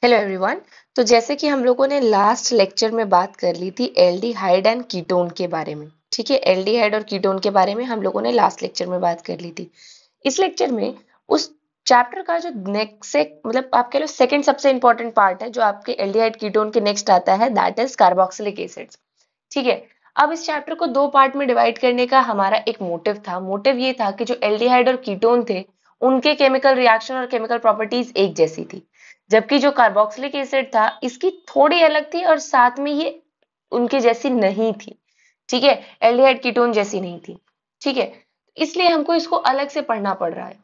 Hello everyone. तो जैसे कि हम लोगों ने लास्ट लेक्चर में बात कर ली थी एल्डिहाइड एंड कीटोन के बारे में। ठीक है, एल्डिहाइड और कीटोन के बारे में हम लोगों ने लास्ट लेक्चर में बात कर ली थी। इस लेक्चर में उस चैप्टर का जो नेक्स्ट मतलब आप कह लो सेकंड सबसे इंपॉर्टेंट पार्ट है जो आपके एल्डिहाइड कीटोन के नेक्स्ट आता है, दैट इज कार्बोक्सिलिक एसिड्स। ठीक है, अब इस चैप्टर को दो पार्ट में डिवाइड करने का हमारा एक मोटिव था। मोटिव ये था कि जो एल्डिहाइड और कीटोन थे उनके केमिकल रिएक्शन और केमिकल प्रॉपर्टीज एक जैसी थी, जबकि जो कार्बोक्सिलिक एसिड था इसकी थोड़ी अलग थी और साथ में ये उनके जैसी नहीं थी। ठीक है, एल्डिहाइड कीटोन जैसी नहीं थी। ठीक है, इसलिए हमको इसको अलग से पढ़ना पड़ रहा है।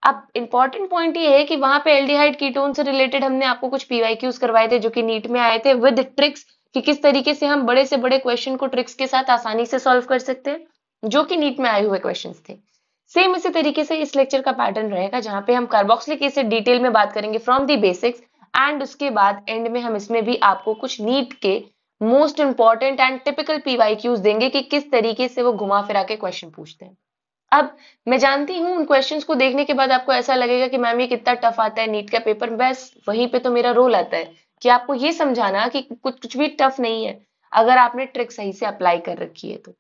अब इंपॉर्टेंट पॉइंट ये है कि वहां पे एल्डिहाइड कीटोन से रिलेटेड हमने आपको कुछ पीवाईक्यूज करवाए थे जो कि नीट में आए थे विद ट्रिक्स, कि किस तरीके से हम बड़े से बड़े क्वेश्चन को ट्रिक्स के साथ आसानी से सॉल्व कर सकते हैं, जो कि नीट में आए हुए क्वेश्चंस थे। सेम इसी तरीके से इस लेक्चर का पैटर्न रहेगा जहां पे हम कार्बोक्सिलिक एसिड डिटेल में बात करेंगे फ्रॉम दी बेसिक्स, एंड उसके बाद एंड में हम इसमें भी आपको कुछ नीट के most important and typical PYQs देंगे कि किस तरीके से वो घुमा फिरा के क्वेश्चन पूछते हैं। अब मैं जानती हूँ उन क्वेश्चंस को देखने के बाद आपको ऐसा लगेगा कि मैम ये कितना टफ आता है नीट का पेपर। बस वहीं पे तो मेरा रोल आता है कि आपको ये समझाना कि कुछ भी टफ नहीं है अगर आपने ट्रिक सही से अप्लाई कर रखी है तो।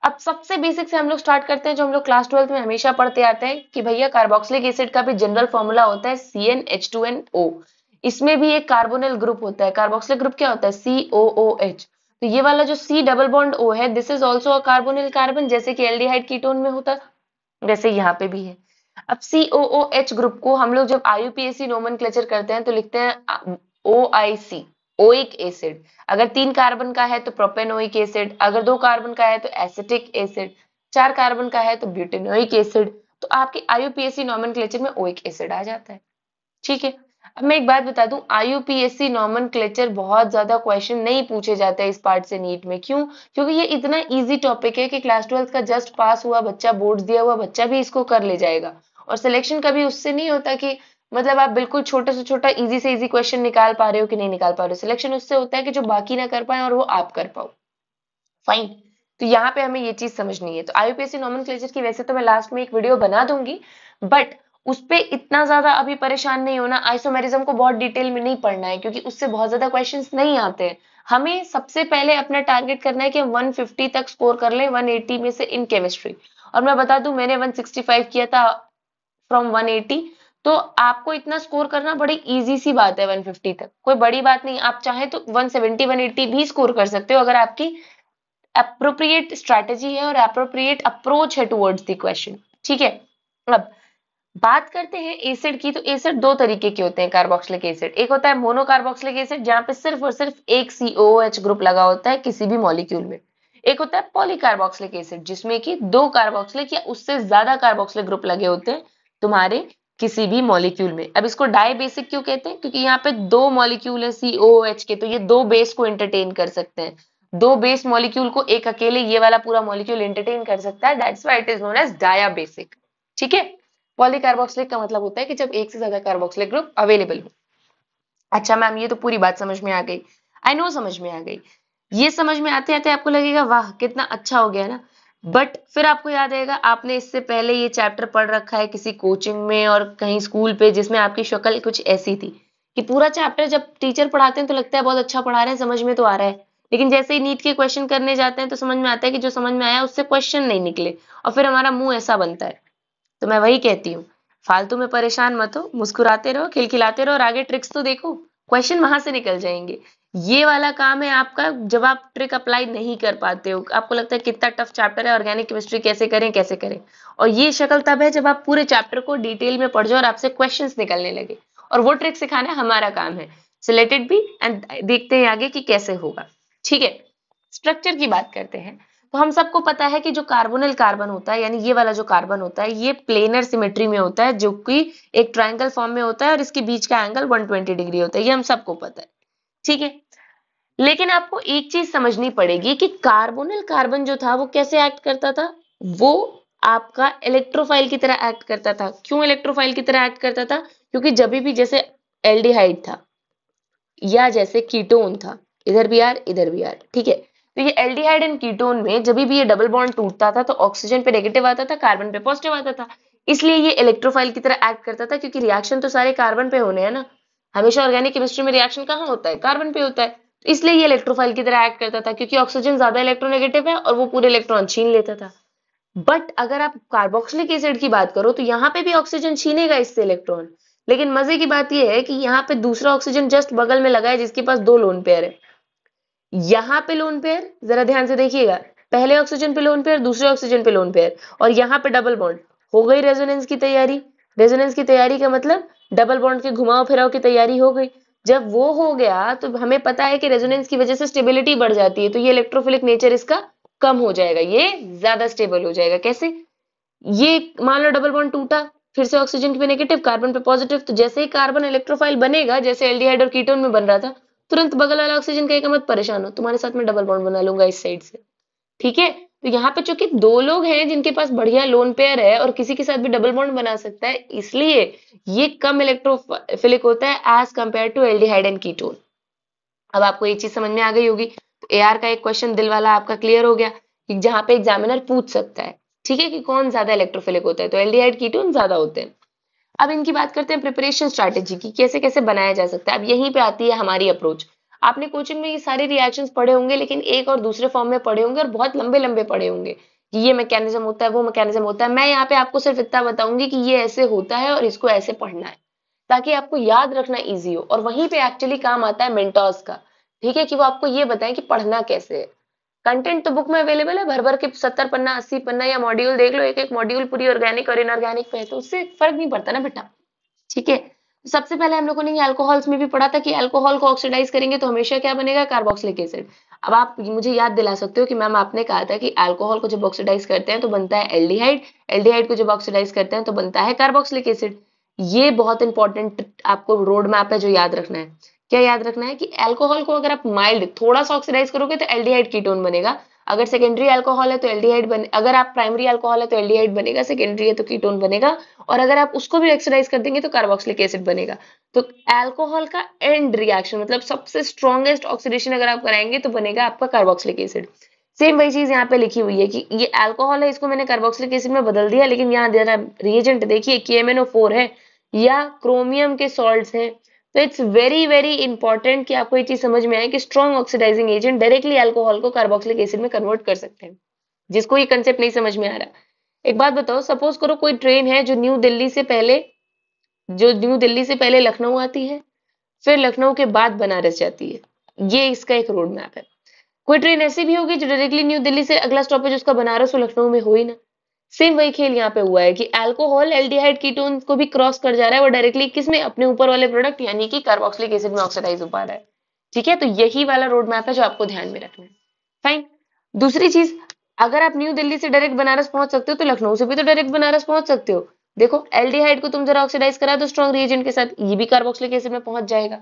अब सबसे बेसिक से हम लोग स्टार्ट करते हैं जो हम लोग क्लास 12 में हमेशा पढ़ते आते हैं कि भैया कार्बोक्सिलिक एसिड का भी जनरल फॉर्मूला होता है CnH2nO। इसमें भी एक कार्बोनिल ग्रुप होता है। कार्बोक्सिलिक ग्रुप क्या होता है? COOH। तो ये वाला जो C डबल बॉन्ड O है, this is also a carbonyl carbon, जैसे कि एल्डिहाइड कीटोन में होता है वैसे यहाँ पे भी है। अब COOH ग्रुप को हम लोग जब IUPAC नोमेनक्लेचर करते हैं तो लिखते हैं OIC, ओइक एसिड। अगर 3 कार्बन का है तो प्रोपेनोइक एसिड, अगर 2 कार्बन का है तो एसिटिक एसिड, 4 कार्बन का है तो ब्यूटेनोइक एसिड। तो आपके IUPAC नोमेनक्लेचर में ओइक एसिड आ जाता है। ठीक है, अब मैं एक बात बता दूं, IUPAC नोमेनक्लेचर बहुत ज्यादा क्वेश्चन नहीं पूछे जाते हैं इस पार्ट से नीट में। क्यों? क्योंकि ये इतना इजी टॉपिक है कि क्लास 12 का जस्ट पास हुआ बच्चा, बोर्ड दिया हुआ बच्चा भी इसको कर ले जाएगा। और सिलेक्शन कभी उससे नहीं होता कि मतलब आप बिल्कुल छोटे से छोटा इजी से इजी क्वेश्चन निकाल पा रहे हो कि नहीं निकाल पा रहे हो। सिलेक्शन उससे होता है कि जो बाकी ना कर पाए और वो आप कर पाओ। फाइन। तो यहाँ पे हमें ये चीज समझनी है। तो IUPAC नोमेनक्लेचर की वैसे तो मैं लास्ट में एक वीडियो बना दूंगी, बट उस पे इतना ज्यादा अभी परेशान नहीं होना। आइसोमेरिज्म को बहुत डिटेल में नहीं पढ़ना है क्योंकि उससे बहुत ज्यादा क्वेश्चंस नहीं आते हैं। हमें सबसे पहले अपना टारगेट करना है कि हम 150 तक स्कोर कर लें 180 में से इन केमिस्ट्री। और मैं बता दूं मैंने 165 किया था फ्रॉम 180। तो आपको इतना स्कोर करना बड़ी इजी सी बात है। 150 तक कोई बड़ी बात नहीं। आप चाहे तो 170 180 भी स्कोर कर सकते हो अगर आपकी अप्रोप्रिएट स्ट्रैटेजी है और अप्रोप्रिएट अप्रोच है टुवर्ड्स द क्वेश्चन। ठीक है, अब बात करते हैं एसिड की। तो एसिड दो तरीके के होते हैं कार्बोक्सिलिक एसिड। एक होता है मोनो कार्बोक्सिलिक एसिड जहां पे सिर्फ और सिर्फ एक COOH ग्रुप लगा होता है किसी भी मॉलिक्यूल में। एक होता है पॉलीकार्बोक्सिलिक एसिड जिसमें कि दो कार्बोक्सिलिक या उससे ज्यादा कार्बोक्सिलिक ग्रुप लगे होते हैं तुम्हारे किसी भी मॉलिक्यूल में। अब इसको डाई बेसिक क्यों कहते हैं? क्योंकि यहाँ पे दो मॉलिक्यूल है COOH के, तो ये दो बेस को एंटरटेन कर सकते हैं। दो बेस मॉलिक्यूल को एक अकेले ये वाला पूरा मॉलिक्यूल एंटरटेन कर सकता है। That's why it is known as dibasic. ठीक है, पॉलीकार्बोक्सिलिक का मतलब होता है कि जब एक से ज्यादा कार्बोक्सिलिक ग्रुप अवेलेबल हो। अच्छा मैम, ये तो पूरी बात समझ में आ गई। आई नो समझ में आ गई। ये समझ में आते आते आपको लगेगा वाह कितना अच्छा हो गया ना, बट फिर आपको याद आएगा आपने इससे पहले ये चैप्टर पढ़ रखा है किसी कोचिंग में और कहीं स्कूल पे जिसमें आपकी शक्ल कुछ ऐसी थी कि पूरा चैप्टर जब टीचर पढ़ाते हैं तो लगता है बहुत अच्छा पढ़ा रहे हैं, समझ में तो आ रहा है, लेकिन जैसे ही नीट के क्वेश्चन करने जाते हैं तो समझ में आता है कि जो समझ में आया उससे क्वेश्चन नहीं निकले और फिर हमारा मुंह ऐसा बनता है। तो मैं वही कहती हूँ, फालतू में परेशान मत हो, मुस्कुराते रहो, खिलखिलाते रहो और आगे ट्रिक्स तो देखो, क्वेश्चन वहां से निकल जाएंगे। ये वाला काम है आपका जब आप ट्रिक अप्लाई नहीं कर पाते हो, आपको लगता है कितना टफ चैप्टर है, ऑर्गेनिक केमिस्ट्री कैसे करें कैसे करें। और ये शक्ल तब है जब आप पूरे चैप्टर को डिटेल में पढ़ जाओ और आपसे क्वेश्चंस निकलने लगे, और वो ट्रिक सिखाना हमारा काम है। सिलेक्टेड भी एंड देखते हैं आगे कि कैसे होगा। ठीक है, स्ट्रक्चर की बात करते हैं। तो हम सबको पता है कि जो कार्बोनिल कार्बन होता है, यानी ये वाला जो कार्बन होता है, ये प्लेनर सिमेट्री में होता है जो कि एक ट्रायंगल फॉर्म में होता है और इसके बीच का एंगल 120 डिग्री होता है। ये हम सबको पता है। ठीक है, लेकिन आपको एक चीज समझनी पड़ेगी कि कार्बोनिल कार्बन जो था वो कैसे एक्ट करता था। वो आपका इलेक्ट्रोफाइल की तरह एक्ट करता था। क्यों इलेक्ट्रोफाइल की तरह एक्ट करता था? क्योंकि जब भी जैसे एल्डिहाइड था या जैसे कीटोन था, इधर भी आर इधर भी आर, ठीक है, तो ये एल्डिहाइड एंड कीटोन में जब भी ये डबल बॉन्ड टूटता था तो ऑक्सीजन पे नेगेटिव आता था, कार्बन पे पॉजिटिव आता था। इसलिए ये इलेक्ट्रोफाइल की तरह एक्ट करता था क्योंकि रिएक्शन तो सारे कार्बन पे होने हैं ना। हमेशा ऑर्गेनिक केमिस्ट्री में रिएक्शन कहाँ होता है, कार्बन पे होता है, तो इसलिए ये इलेक्ट्रोफाइल की तरह एक्ट करता था, क्योंकि ऑक्सीजन ज्यादा इलेक्ट्रोनेगेटिव है और वो पूरे इलेक्ट्रॉन छीन लेता था। बट अगर आप कार्बोक्सिलिक एसिड की बात करो तो यहाँ पे भी ऑक्सीजन छीनेगा इससे इलेक्ट्रॉन, लेकिन मजे की बात यह है कि यहाँ पे दूसरा ऑक्सीजन जस्ट बगल में लगा है जिसके पास दो लोन पेयर है। यहाँ पे लोन पेयर, जरा ध्यान से देखिएगा, पहले ऑक्सीजन पे लोन पेयर, दूसरे ऑक्सीजन पे लोन पेयर, और यहाँ पे डबल बॉन्ड। हो गई रेजोनेंस की तैयारी। रेजोनेंस की तैयारी का मतलब डबल बॉन्ड के घुमाव फिराव की तैयारी हो गई। जब वो हो गया तो हमें पता है कि रेजोनेंस की वजह से स्टेबिलिटी बढ़ जाती है, तो ये इलेक्ट्रोफिलिक नेचर इसका कम हो जाएगा, ये ज्यादा स्टेबल हो जाएगा। कैसे? ये मान लो डबल बॉन्ड टूटा, फिर से ऑक्सीजन पे नेगेटिव, कार्बन पे पॉजिटिव, तो जैसे ही कार्बन इलेक्ट्रोफाइल बनेगा, जैसे एल्डिहाइड और कीटोन में बन रहा था, तुरंत बगल वाला ऑक्सीजन कहेगा मत परेशान हो, तुम्हारे साथ में डबल बॉन्ड बना लूंगा इस साइड से। ठीक है, तो यहाँ पे चूंकि दो लोग हैं जिनके पास बढ़िया लोन पेयर है और किसी के साथ भी डबल बॉन्ड बना सकता है, इसलिए ये कम इलेक्ट्रोफिलिक होता है as compare to aldehyde and ketone. अब आपको ये चीज समझ में आ गई होगी, तो एआर का एक क्वेश्चन दिल वाला आपका क्लियर हो गया, कि जहां पे एग्जामिनर पूछ सकता है, ठीक है, कि कौन ज्यादा इलेक्ट्रोफिलिक होता है, तो एल्डिहाइड कीटोन ज्यादा होते हैं। अब इनकी बात करते हैं प्रिपरेशन स्ट्रैटेजी की, कैसे कैसे बनाया जा सकता है। अब यहीं पे आती है हमारी अप्रोच। आपने कोचिंग में ये सारे रिएक्शंस पढ़े होंगे, लेकिन एक और दूसरे फॉर्म में पढ़े होंगे और बहुत लंबे लंबे पढ़े होंगे कि ये मैकेनिज्म होता है, वो मैकेनिज्म होता है। मैं यहाँ पे आपको सिर्फ इतना बताऊंगी कि ये ऐसे होता है और इसको ऐसे पढ़ना है, ताकि आपको याद रखना इजी हो। और वहीं पे एक्चुअली काम आता है मेंटर्स का, ठीक है, कि वो आपको ये बताएं कि पढ़ना कैसे है। कंटेंट तो बुक में अवेलेबल है, भर भर के 70 पन्ना 80 पन्ना, या मॉड्यूल देख लो, एक एक मॉड्यूल पूरी ऑर्गेनिक और इनऑर्गेनिक पे है, तो उससे फर्क नहीं पड़ता ना बेटा। ठीक है, तो सबसे पहले हम लोगों ने अल्कोहल्स में भी पढ़ा था कि अल्कोहल को ऑक्सीडाइज करेंगे तो हमेशा क्या बनेगा, कार्बोक्सिलिक एसिड। अब आप मुझे याद दिला सकते हो कि मैम आपने कहा था कि अल्कोहल को जब ऑक्सीडाइज करते हैं तो बनता है एल्डिहाइड, एल्डिहाइड को जब ऑक्सीडाइज करते हैं तो बनता है कार्बोक्सिलिक एसिड। ये बहुत इंपॉर्टेंट आपको रोड मैप है जो याद रखना है। क्या याद रखना है कि अल्कोहल को अगर आप माइल्ड थोड़ा सा ऑक्सीडाइज करोगे तो एल्डिहाइड कीटोन बनेगा, अगर सेकेंडरी अल्कोहल है तो एल्डिहाइड बने, अगर आप प्राइमरी अल्कोहल है तो एल्डिहाइड बनेगा, सेकेंडरी है तो कीटोन बनेगा, और अगर आप उसको भी ऑक्सीडाइज कर देंगे तो कार्बोक्सिलिक एसिड बनेगा। तो अल्कोहल का एंड रिएक्शन मतलब सबसे स्ट्रॉन्गेस्ट ऑक्सीडेशन अगर आप कराएंगे तो बनेगा आपका कार्बोक्सिलिक एसिड। सेम वही चीज यहाँ पे लिखी हुई है कि ये अल्कोहल है, इसको मैंने कार्बोक्सिलिक एसिड में बदल दिया, लेकिन यहाँ जरा रिएजेंट देखिए KMnO4 है या क्रोमियम के सॉल्ट्स हैं। तो इट्स वेरी वेरी इंपॉर्टेंट कि आपको ये चीज समझ में आए कि strong oxidising agent directly alcohol को कार्बोक्सिलिक एसिड में कन्वर्ट कर सकते हैं। जिसको ये कंसेप्ट नहीं समझ में आ रहा, एक बात बताओ, सपोज करो कोई ट्रेन है जो न्यू दिल्ली से पहले लखनऊ आती है, फिर लखनऊ के बाद बनारस जाती है, ये इसका एक रोड मैप है। कोई ट्रेन ऐसी भी होगी जो डायरेक्टली न्यू दिल्ली से अगला स्टॉपेज उसका बनारस और लखनऊ में हो ही ना। सेम वही खेल यहाँ पे हुआ है कि अल्कोहल एल्डिहाइड कीटोन को भी क्रॉस कर जा रहा है, वो डायरेक्टली किसमें, अपने ऊपर वाले प्रोडक्ट यानी कि कार्बोक्सिलिक एसिड में ऑक्सीडाइज हो पा रहा है। ठीक है, तो यही वाला रोड मैप है जो आपको ध्यान में रखना है। फाइन। दूसरी चीज, अगर आप न्यू दिल्ली से डायरेक्ट बनारस पहुंच सकते हो तो लखनऊ से भी तो डायरेक्ट बनारस पहुंच सकते हो। देखो एल्डिहाइड को तुम जरा ऑक्सीडाइज करा दो स्ट्रॉन्ग रिएजेंट के साथ, ये भी कार्बोक्सिलिक एसिड में पहुंच जाएगा।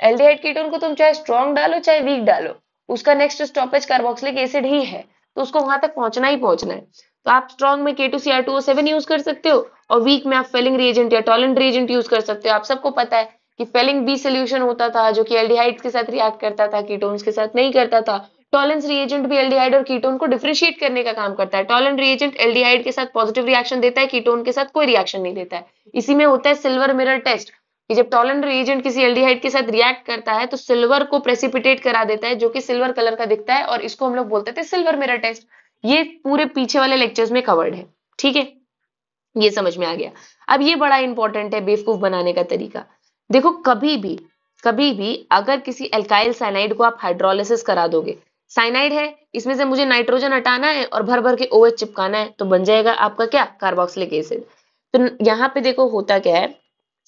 एल्डिहाइड कीटोन को तुम चाहे स्ट्रॉन्ग डालो चाहे वीक डालो, उसका नेक्स्ट स्टॉपेज कार्बोक्सिलिक एसिड ही है, तो उसको वहां तक पहुंचना ही पहुंचना है। तो आप स्ट्रॉन्ग में K2Cr2O7 यूज कर सकते हो, और वीक में आप फेलिंग रिएजेंट या टॉलेंट रिएजेंट यूज कर सकते हो। आप सबको पता है कि फेलिंग बी सोल्यूशन होता था जो कि एल्डिहाइड्स के साथ रिएक्ट करता था, कीटोन्स के साथ नहीं करता था। टॉलेंस रिएजेंट भी एल्डिहाइड और कीटोन को डिफरेंशिएट करने का काम करता है। टॉलेंट रिएजेंट एल्डिहाइड के साथ पॉजिटिव रिएक्शन देता है, कीटोन के साथ कोई रिएक्शन नहीं देता है। इसी में होता है सिल्वर मिरर टेस्ट, कि जब टॉलेंट रिएजेंट किसी एल्डिहाइड के साथ रिएक्ट करता है तो सिल्वर को प्रेसिपिटेट करा देता है, जो कि सिल्वर कलर का दिखता है, और इसको हम लोग बोलते थे सिल्वर मिरर टेस्ट। ये पूरे पीछे वाले लेक्चर्स में कवर्ड है। ठीक है, ये समझ में आ गया। अब ये बड़ा इंपॉर्टेंट है बेवकूफ बनाने का तरीका। देखो कभी भी अगर किसी एल्काइल साइनाइड को आप हाइड्रोलिसिस करा दोगे, साइनाइड है, इसमें से मुझे नाइट्रोजन हटाना है और भर भर के OH चिपकाना है, तो बन जाएगा आपका क्या, कार्बोक्सिलिक एसिड। तो यहाँ पे देखो होता क्या है,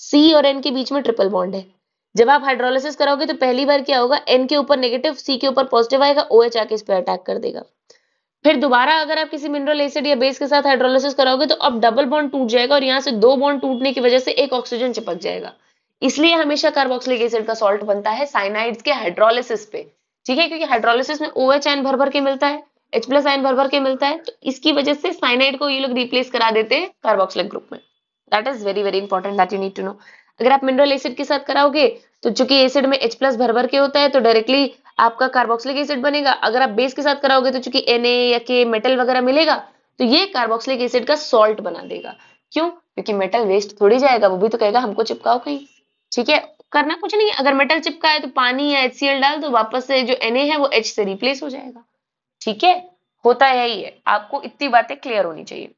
C और N के बीच में ट्रिपल बॉन्ड है। जब आप हाइड्रोलिसिस कराओगे तो पहली बार क्या होगा, N के ऊपर नेगेटिव, C के ऊपर पॉजिटिव आएगा, OH आके इस पे अटैक कर देगा। फिर दोबारा अगर आप किसी मिनरल एसिड या बेस के साथ हाइड्रोलिसिस कराओगे तो अब डबल बॉन्ड टूट जाएगा, और यहाँ से दो बॉन्ड टूटने की वजह से एक ऑक्सीजन चिपक जाएगा। इसलिए हमेशा कार्बोक्सिलिक एसिड का सॉल्ट बनता है साइनाइड्स के हाइड्रोलिसिस पे। ठीक है, क्योंकि हाइड्रोलिसिस में OH आयन भर भर के मिलता है, H+ आयन भर भर के मिलता है, तो इसकी वजह से साइनाइड को ये लोग रिप्लेस करा देते हैं कार्बोक्सिलिक ग्रुप में। That is very very important, that you need to know. अगर आप मिनरल एसिड के साथ कराओगे तो चूंकि एसिड में H+ भर भर के होता है तो डायरेक्टली आपका कार्बोक्सिलिक एसिड बनेगा। अगर आप बेस के साथ कराओगे तो चूंकि Na या K मेटल वगैरह मिलेगा, तो ये कार्बोक्सिलिक एसिड का सॉल्ट बना देगा। क्यों? क्योंकि मेटल वेस्ट थोड़ी जाएगा, वो भी तो कहेगा हमको चिपकाओ कहीं। ठीक है, करना कुछ नहीं है, अगर मेटल चिपका है तो पानी या HCl डाल दो, वापस से जो Na है वो H से रिप्लेस हो जाएगा। ठीक है, होता यही है, आपको इतनी बातें क्लियर होनी चाहिए।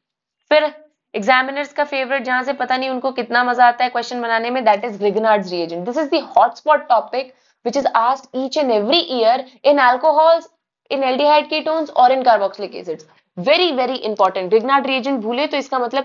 फिर एग्जामिनर्स का फेवरेट, जहां से पता नहीं उनको कितना मजा आता है क्वेश्चन बनाने में, that is Grignard's reagent. This is the hotspot topic which is asked each and every year in alcohols, in aldehyde ketones और in carboxylic acids. Very very important. Grignard reagent भूले तो इसका मतलब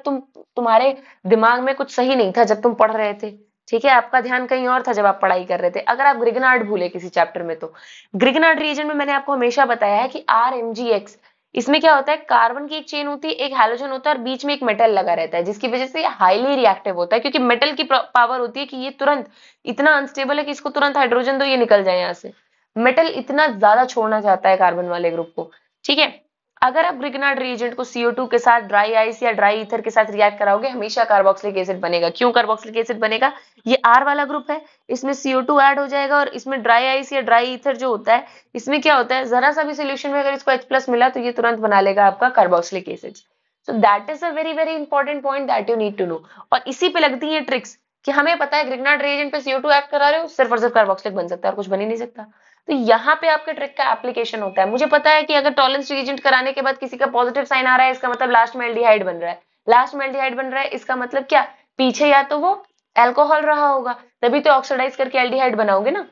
तुम्हारे दिमाग में कुछ सही नहीं था जब तुम पढ़ रहे थे। ठीक है, आपका ध्यान कहीं और था जब आप पढ़ाई कर रहे थे, अगर आप ग्रिग्नार्ड भूले किसी चैप्टर में तो। ग्रिग्नार्ड रिएजेंट में मैंने आपको हमेशा बताया है कि RMgX, इसमें क्या होता है, कार्बन की एक चेन होती है, एक हैलोजन होता है और बीच में एक मेटल लगा रहता है, जिसकी वजह से ये हाईली रिएक्टिव होता है, क्योंकि मेटल की पावर होती है कि ये तुरंत इतना अनस्टेबल है कि इसको तुरंत हाइड्रोजन दो ये निकल जाए यहाँ से। मेटल इतना ज्यादा छोड़ना चाहता है कार्बन वाले ग्रुप को। ठीक है, अगर आप ग्रिग्नार्ड रिएजेंट को CO2 के साथ ड्राई आइस या ड्राई ईथर के साथ रिएक्ट कराओगे, हमेशा कार्बोक्सिलिक एसिड बनेगा। क्यों कार्बोक्सिलिक एसिड बनेगा? ये R वाला ग्रुप है, इसमें CO2 ऐड हो जाएगा और इसमें ड्राई आइस या ड्राई ईथर जो होता है, इसमें क्या होता है, जरा सा भी सोल्यूशन में अगर इसको H+ मिला तो ये तुरंत बना लेगा आपका carboxylic acid. So that is a very very important point that you need to know. और इसी पे लगती है ट्रिक्स कि हमें पता है ग्रिग्नार्ड रिएजेंट पे CO2 ऐड करा रहे हो, सिर्फ और सिर्फ कार्बोक्सिलिक बन सकता है और कुछ बन ही नहीं सकता। तो यहाँ पे आपके ट्रिक का एप्लीकेशन होता है। मुझे पता है कि अगर टॉलेंस रिएजेंट कराने के बाद किसी का पॉजिटिव साइन आ रहा है, इसका मतलब लास्ट में एल्डिहाइड बन रहा है। लास्ट में एल्डिहाइड बन रहा है, इसका मतलब क्या, पीछे या तो वो अल्कोहल रहा होगा, तभी तो ऑक्सीडाइज करके एल्डिहाइड बनाओगे ना।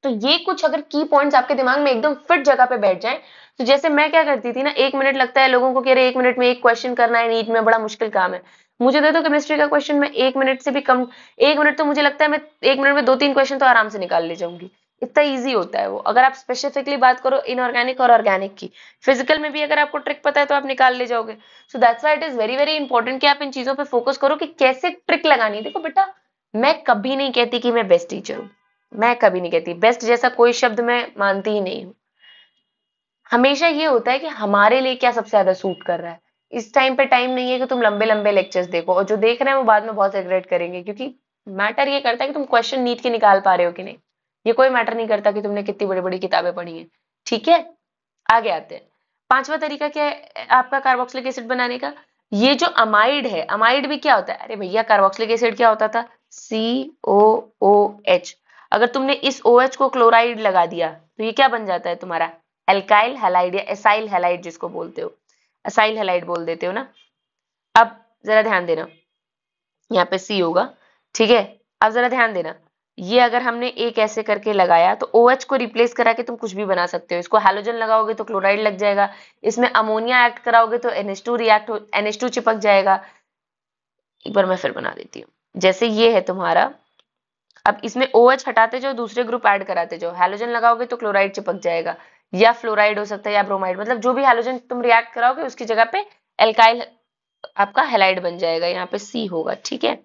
तो ये कुछ अगर की पॉइंट्स आपके दिमाग में एकदम फिट जगह पे बैठ जाएं, तो जैसे मैं क्या करती थी ना, 1 मिनट लगता है लोगों को कि अरे 1 मिनट में एक क्वेश्चन करना है नीट में, बड़ा मुश्किल काम है। मुझे दे दो केमिस्ट्री का क्वेश्चन, मैं 1 मिनट से भी कम, 1 मिनट तो मुझे लगता है मैं 1 मिनट में 2-3 क्वेश्चन तो आराम से निकाल ले जाऊंगी। इतना इजी होता है वो। अगर आप स्पेसिफिकली बात करो इनऑर्गेनिक और ऑर्गेनिक की, फिजिकल में भी अगर आपको ट्रिक पता है तो आप निकाल ले जाओगे। So that's why it is very very important कि आप इन चीजों पे फोकस करो कि कैसे ट्रिक लगानी है। देखो बेटा, मैं कभी नहीं कहती कि मैं बेस्ट टीचर हूँ, मैं कभी नहीं कहती, बेस्ट जैसा कोई शब्द मैं मानती ही नहीं हूं। हमेशा ये होता है कि हमारे लिए क्या सबसे ज्यादा सूट कर रहा है। इस टाइम पे टाइम नहीं है कि तुम लंबे लंबे लेक्चर्स देखो, और जो देख रहे हैं वो बाद में बहुत रिग्रेट करेंगे, क्योंकि मैटर ये करता है कि तुम क्वेश्चन नीट के निकाल पा रहे हो कि नहीं। ये कोई मैटर नहीं करता कि तुमने कितनी बड़ी बड़ी किताबें पढ़ी हैं। ठीक है, आगे आते हैं। पांचवा तरीका क्या है आपका कार्बोक्सिलिक एसिड बनाने का? ये जो अमाइड है, अमाइड भी क्या होता है? अरे भैया, कार्बोक्सिलिक एसिड क्या होता था? COOH। अगर तुमने इस OH को क्लोराइड लगा दिया तो ये क्या बन जाता है तुम्हारा? एल्काइल हैलाइड या एसाइल हैलाइड जिसको बोलते हो, एसाइल हैलाइड बोल देते हो ना। अब जरा ध्यान देना, यहाँ पे C होगा। ठीक है, अब जरा ध्यान देना, ये अगर हमने एक ऐसे करके लगाया तो OH को रिप्लेस करा के तुम कुछ भी बना सकते हो। इसको हैलोजन लगाओगे तो क्लोराइड लग जाएगा, इसमें अमोनिया एक्ट कराओगे तो NH2 रिएक्ट हो, NH2 चिपक जाएगा। एक बार मैं फिर बना देती हूँ, जैसे ये है तुम्हारा। अब इसमें OH हटाते जाओ, दूसरे ग्रुप ऐड कराते जाओ, हैलोजन लगाओगे तो क्लोराइड चिपक जाएगा, या फ्लोराइड हो सकता है या ब्रोमाइड, मतलब जो भी हैलोजन तुम रिएक्ट कराओगे उसकी जगह पे एल्काइल आपका हैलाइड बन जाएगा, यहाँ पे C होगा। ठीक है,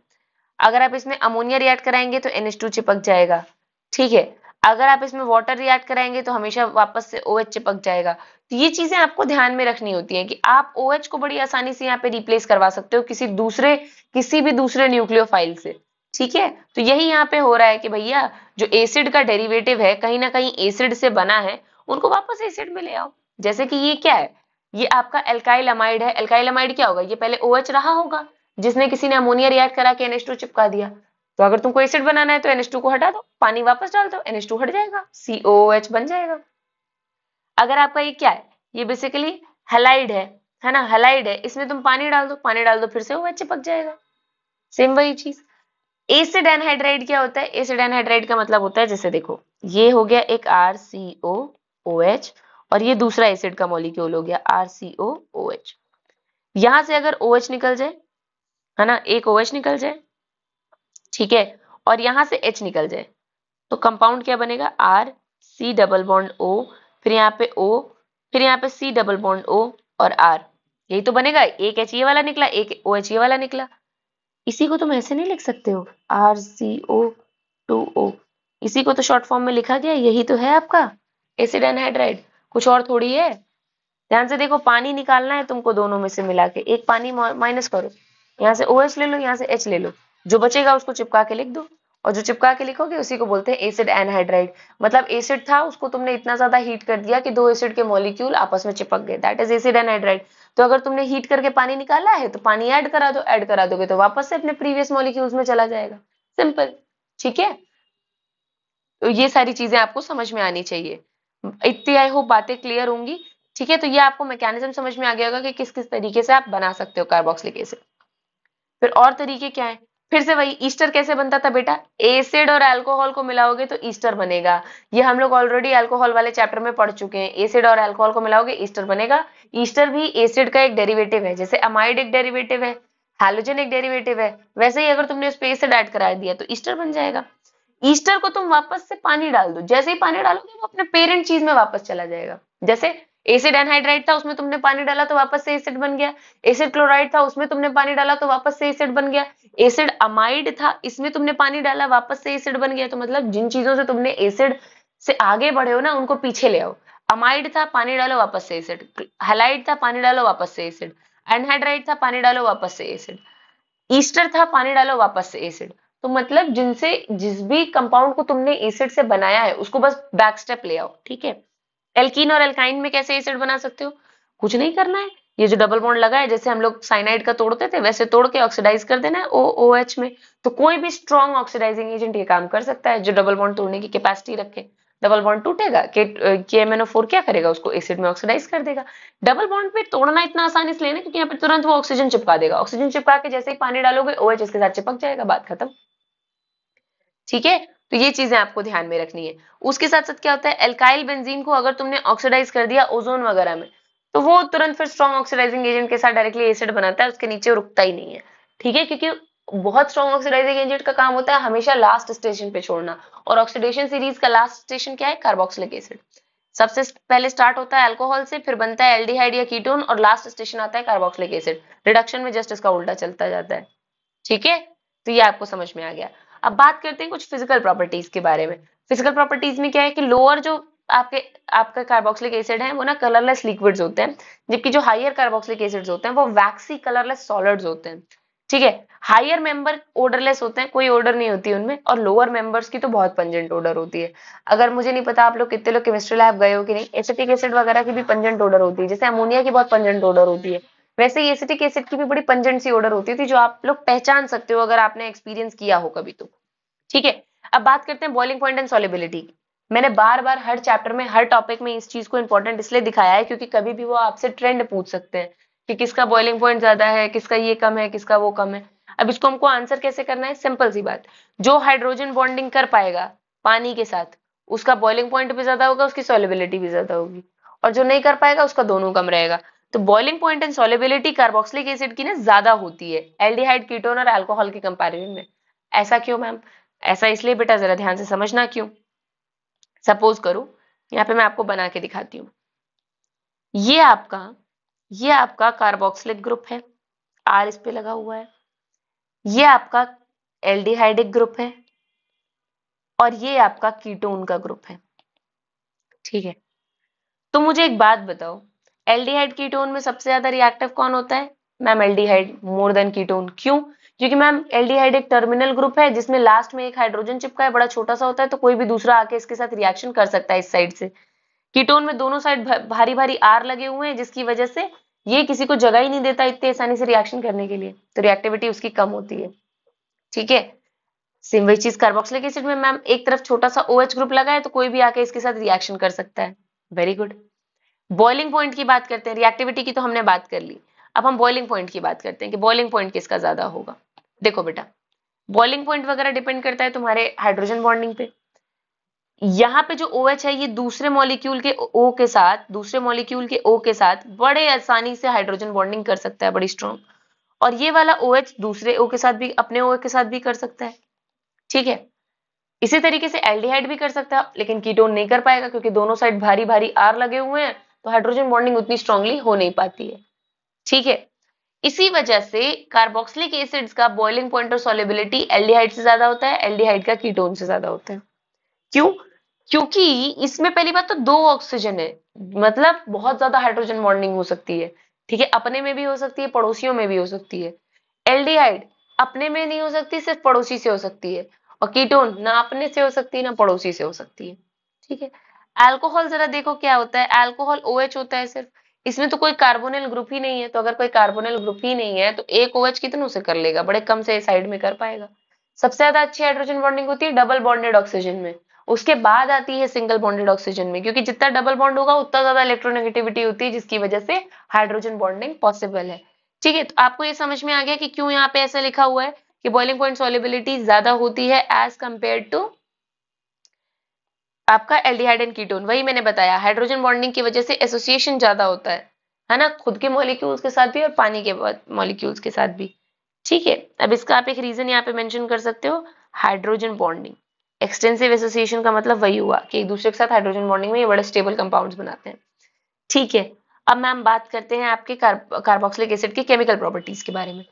अगर आप इसमें अमोनिया रिएक्ट कराएंगे तो NH2 चिपक जाएगा। ठीक है, अगर आप इसमें वाटर रिएक्ट कराएंगे तो हमेशा वापस से OH चिपक जाएगा। तो ये चीजें आपको ध्यान में रखनी होती हैं कि आप OH को बड़ी आसानी से यहाँ पे रिप्लेस करवा सकते हो किसी भी दूसरे न्यूक्लियोफाइल से। ठीक है, तो यही यहाँ पे हो रहा है कि भैया जो एसिड का डेरिवेटिव है कहीं ना कहीं एसिड से बना है, उनको वापस एसिड में ले आओ। जैसे कि ये क्या है, ये आपका एल्काइल अमाइड है। एल्काइल अमाइड क्या होगा, ये पहले OH रहा होगा, जिसने किसी ने अमोनिया रिएक्ट करा के NH2 चिपका दिया। तो अगर तुमको एसिड बनाना है तो NH2 को हटा दो, पानी वापस डाल दो, NH2 हट जाएगा, COOH बन जाएगा। अगर आपका ये क्या है, ये बेसिकली हैलाइड है ना, हैलाइड है, इसमें तुम पानी डाल दो फिर से OH चिपक जाएगा। सेम वही चीज। एसिड एनहाइड्राइड क्या होता है? एसिड एनहाइड्राइड का मतलब होता है, जैसे देखो ये हो गया एक RCOOH और ये दूसरा एसिड का मॉलिक्यूल हो गया RCOOH। यहां से अगर OH निकल जाए, है ना, एक OH निकल जाए, ठीक है, और यहां से H निकल जाए, तो कंपाउंड क्या बनेगा? RC डबल बॉन्ड O, फिर यहाँ पे O, फिर यहाँ पे C डबल बॉन्ड O और R। यही तो बनेगा। एक H ये वाला निकला, एक OH ये वाला निकला। इसी को तुम ऐसे नहीं लिख सकते हो, RCO2O। इसी को तो शॉर्ट फॉर्म में लिखा गया, यही तो है आपका एसिड एनहाइड्राइड, कुछ और थोड़ी है। ध्यान से देखो, पानी निकालना है तुमको दोनों में से मिला के, एक पानी माइनस करो, यहाँ से OH ले लो, यहाँ से H ले लो, जो बचेगा उसको चिपका के लिख दो, और जो चिपका के लिखोगे उसी को बोलते हैं एसिड एनहाइड्राइड। मतलब एसिड था, उसको तुमने इतना ज्यादा हीट कर दिया कि दो एसिड के मॉलिक्यूल आपस में चिपक गए, दैट इज एसिड एनहाइड्राइड। तो अगर तुमने हीट करके पानी निकाला है तो पानी ऐड करा दो, ऐड करा दोगे तो वापस से अपने प्रीवियस मॉलिक्यूल्स में चला जाएगा। सिंपल। ठीक है, तो ये सारी चीजें आपको समझ में आनी चाहिए। इतनी आई होप बातें क्लियर होंगी। ठीक है, तो ये आपको मैकेनिज्म समझ में आ गया होगा कि किस किस तरीके से आप बना सकते हो कार्बोक्सिलिक एसिड। फिर और तरीके क्या है? फिर से वही, ईस्टर कैसे बनता था बेटा? एसिड और अल्कोहल को मिलाओगे तो ईस्टर बनेगा। ये हम लोग ऑलरेडी अल्कोहल वाले चैप्टर में पढ़ चुके हैं। एसिड और अल्कोहल को मिलाओगे ईस्टर बनेगा। ईस्टर भी एसिड का एक डेरिवेटिव है, जैसे अमाइड एक डेरिवेटिव है, हैलोजन एक डेरिवेटिव है, वैसे ही अगर तुमने उस पे एसिड ऐड करा दिया तो ईस्टर बन जाएगा। ईस्टर को तुम वापस से पानी डाल दो, जैसे ही पानी डालोगे वो अपने पेरेंट चीज में वापस चला जाएगा। जैसे एसिड एनहाइड्राइड था, उसमें तुमने पानी डाला तो वापस से एसिड बन गया। एसिड क्लोराइड था, उसमें तुमने पानी डाला तो वापस से एसिड बन गया। एसिड अमाइड था, इसमें तुमने पानी डाला, वापस से एसिड बन गया। तो मतलब जिन चीजों से तुमने एसिड से आगे बढ़े हो ना, उनको पीछे ले आओ। अमाइड था, पानी डालो वापस से एसिड। हैलाइड था, पानी डालो वापस से एसिड। एनहाइड्राइड था, पानी डालो वापस से एसिड। ईस्टर था, पानी डालो वापस से एसिड। तो मतलब जिनसे जिस भी कंपाउंड को तुमने एसिड से बनाया है उसको बस बैक स्टेप ले आओ। ठीक है, एल्कीन और एल्काइन में कैसे एसिड बना सकते हो? कुछ नहीं करना है, ये जो डबल बॉन्ड लगा है, जैसे हम लोग साइनाइड का तोड़ते थे वैसे तोड़ के ऑक्सीडाइज कर देना है OOH में। तो कोई भी स्ट्रॉन्ग ऑक्सीडाइजिंग एजेंट ये काम कर सकता है जो डबल बॉन्ड तोड़ने की कैपेसिटी रखे। डबल बॉन्ड टूटेगा, KMnO4 क्या करेगा? उसको एसिड में ऑक्सीडाइज कर देगा। डबल बॉन्ड पे तोड़ना इतना आसान इसलिए ना क्योंकि यहाँ पे तुरंत वो ऑक्सीजन चिपका देगा। ऑक्सीजन चिपका के जैसे ही पानी डालोगे OH इसके साथ चिपक जाएगा, बात खत्म। ठीक है, तो ये चीजें आपको ध्यान में रखनी है। उसके साथ साथ क्या होता है, एल्काइल बेंजीन को अगर तुमने ऑक्सीडाइज कर दिया ओजोन वगैरह में, तो वो तुरंत फिर स्ट्रॉन्ग ऑक्सीडाइजिंग एजेंट के साथ डायरेक्टली एसिड बनाता है, उसके नीचे वो रुकता ही नहीं है। ठीक है, क्योंकि बहुत स्ट्रॉन्ग ऑक्सीडाइजिंग एजेंट का काम होता है हमेशा लास्ट स्टेशन पे छोड़ना, और ऑक्सीडेशन सीरीज का लास्ट स्टेशन क्या है? Carboxylic acid. सबसे पहले स्टार्ट होता है अल्कोहल से, फिर बनता है एल्डिहाइड या कीटोन, और लास्ट स्टेशन आता है कार्बोक्सिलिक एसिड। रिडक्शन में जस्ट इसका उल्टा चलता जाता है। ठीक है, तो ये आपको समझ में आ गया। अब बात करते हैं कुछ फिजिकल प्रॉपर्टीज के बारे में। फिजिकल प्रॉपर्टीज में क्या है कि लोअर जो आपके आपका कार्बोक्सिलिक एसिड है वो ना कलरलेस लिक्विड्स होते हैं, जबकि जो हायर कार्बोक्सिलिक एसिड्स होते हैं वो वैक्सी कलरलेस सॉलिड्स होते हैं। ठीक है, हायर मेंबर ओडरलेस होते हैं, कोई ओडर नहीं होती उनमें, और लोअर मेंबर्स की तो बहुत पंजेंट ओडर होती है। अगर मुझे नहीं पता आप लोग कितने लोग केमिस्ट्री लैब गए हो कि नहीं, एसिटिक एसिड वगैरह की भी पंजेंट ओडर होती है, जैसे अमोनिया की बहुत पंजेंट ओडर होती है, वैसे ही एसिटिक एसिड की भी बड़ी पंजेंट सी ओडर होती थी जो आप लोग पहचान सकते हो अगर आपने एक्सपीरियंस किया हो कभी तो। ठीक है, अब बात करते हैं बॉइलिंग पॉइंट एंड सॉल्युबिलिटी की। मैंने बार बार हर चैप्टर में हर टॉपिक में इस चीज को इंपॉर्टेंट इसलिए दिखाया है क्योंकि कभी भी वो आपसे ट्रेंड पूछ सकते हैं कि किसका बॉइलिंग पॉइंट ज्यादा है, किसका ये कम है, किसका वो कम है। अब इसको हमको आंसर कैसे करना है? सिंपल सी बात, जो हाइड्रोजन बॉन्डिंग कर पाएगा पानी के साथ उसका बॉइलिंग पॉइंट भी ज्यादा होगा, उसकी सॉल्युबिलिटी भी ज्यादा होगी, और जो नहीं कर पाएगा उसका दोनों कम रहेगा। तो boiling point and solubility carboxylic acid की ना ज्यादा होती है एल्डिहाइड, कीटोन और अल्कोहल के कंपैरिजन में। ऐसा क्यों मैम? ऐसा इसलिए बेटा, जरा ध्यान से समझना क्यों। सपोज करो, यहाँ पे मैं आपको बना के दिखाती हूँ। ये आपका ये आपका कार्बोक्सिलिक ग्रुप है, R इस पे लगा हुआ है। ये आपका एल्डिहाइडिक ग्रुप है, और ये आपका कीटोन का ग्रुप है। ठीक है, तो मुझे एक बात बताओ, एल्डिहाइड कीटोन में सबसे ज्यादा रिएक्टिव कौन होता है? Ma'am aldehyde more than ketone. क्यों? क्योंकि मैम एल्डिहाइड एक टर्मिनल ग्रुप है जिसमें लास्ट में एक हाइड्रोजन चिपका है, बड़ा छोटा सा होता है, तो कोई भी दूसरा आके इसके साथ रिएक्शन कर सकता है इस साइड से। कीटोन में दोनों साइड भारी भारी आर लगे हुए हैं जिसकी वजह से ये किसी को जगह ही नहीं देता इतने आसानी से रिएक्शन करने के लिए, तो रिएक्टिविटी उसकी कम होती है। ठीक है, सेम वही चीज कार्बोक्सिलिक एसिड में मैम एक तरफ छोटा सा OH ग्रुप लगा है तो कोई भी आके इसके साथ रिएक्शन कर सकता है। Very good. बॉइलिंग पॉइंट की बात करते हैं, रिएक्टिविटी की तो हमने बात कर ली, अब हम बॉइलिंग पॉइंट की बात करते हैं कि बॉइलिंग पॉइंट किसका ज्यादा होगा। देखो बेटा, बॉइलिंग पॉइंट वगैरह डिपेंड करता है तुम्हारे हाइड्रोजन बॉन्डिंग पे। यहाँ पे जो OH है ये दूसरे मॉलिक्यूल के O के साथ बड़े आसानी से हाइड्रोजन बॉन्डिंग कर सकता है, बड़ी स्ट्रॉन्ग। और ये वाला OH दूसरे O के साथ भी, अपने O के साथ भी कर सकता है। ठीक है, इसी तरीके से एल्डिहाइड भी कर सकता है, लेकिन कीटोन नहीं कर पाएगा क्योंकि दोनों साइड भारी भारी R लगे हुए हैं, तो हाइड्रोजन बॉन्डिंग उतनी स्ट्रांगली हो नहीं पाती है। ठीक है, इसी वजह से कार्बोक्सिलिक एसिड्स का बॉइलिंग पॉइंट और सॉल्युबिलिटी एल्डिहाइड से ज्यादा होता है, एल्डिहाइड का कीटोन से ज्यादा होता है। क्यों? क्योंकि इसमें पहली बात तो दो ऑक्सीजन है, मतलब बहुत ज्यादा हाइड्रोजन बॉन्डिंग हो सकती है। ठीक है, अपने में भी हो सकती है, पड़ोसियों में भी हो सकती है। एल्डिहाइड अपने में नहीं हो सकती, सिर्फ पड़ोसी से हो सकती है। और कीटोन ना अपने से हो सकती है ना पड़ोसी से हो सकती है। ठीक है, अल्कोहल जरा देखो क्या होता है, अल्कोहल OH होता है सिर्फ, इसमें तो कोई कार्बोनिल ग्रुप ही नहीं है, तो अगर कोई कार्बोनिल ग्रुप ही नहीं है तो एक OH कितनों से कर लेगा? बड़े कम से साइड में कर पाएगा। सबसे ज्यादा अच्छी हाइड्रोजन बॉन्डिंग होती है डबल बॉन्डेड ऑक्सीजन में, उसके बाद आती है सिंगल बॉन्डेड ऑक्सीजन में, क्योंकि जितना डबल बॉन्ड होगा उतना ज्यादा इलेक्ट्रोनेगेटिविटी होती है, जिसकी वजह से हाइड्रोजन बॉन्डिंग पॉसिबल है। ठीक है, तो आपको ये समझ में आ गया कि क्यों यहाँ पे ऐसा लिखा हुआ है कि बॉइलिंग पॉइंट सॉल्युबिलिटी ज्यादा होती है एज कंपेयर टू आपका एल्डिहाइड एंड कीटोन। वही मैंने बताया, हाइड्रोजन बॉन्डिंग की वजह से एसोसिएशन ज्यादा होता है ना, खुद के मॉलिक्यूल्स के साथ भी और पानी के मॉलिक्यूल्स के साथ भी। ठीक है, अब इसका आप एक रीजन यहाँ पे मेंशन कर सकते हो, हाइड्रोजन बॉन्डिंग। एक्सटेंसिव एसोसिएशन का मतलब वही हुआ कि एक दूसरे के साथ हाइड्रोजन बॉन्डिंग में ये बड़े स्टेबल कंपाउंड्स बनाते हैं। ठीक है, अब मैम बात करते हैं आपके कार्बोक्सिलिक एसिड की केमिकल प्रॉपर्टीज के बारे में।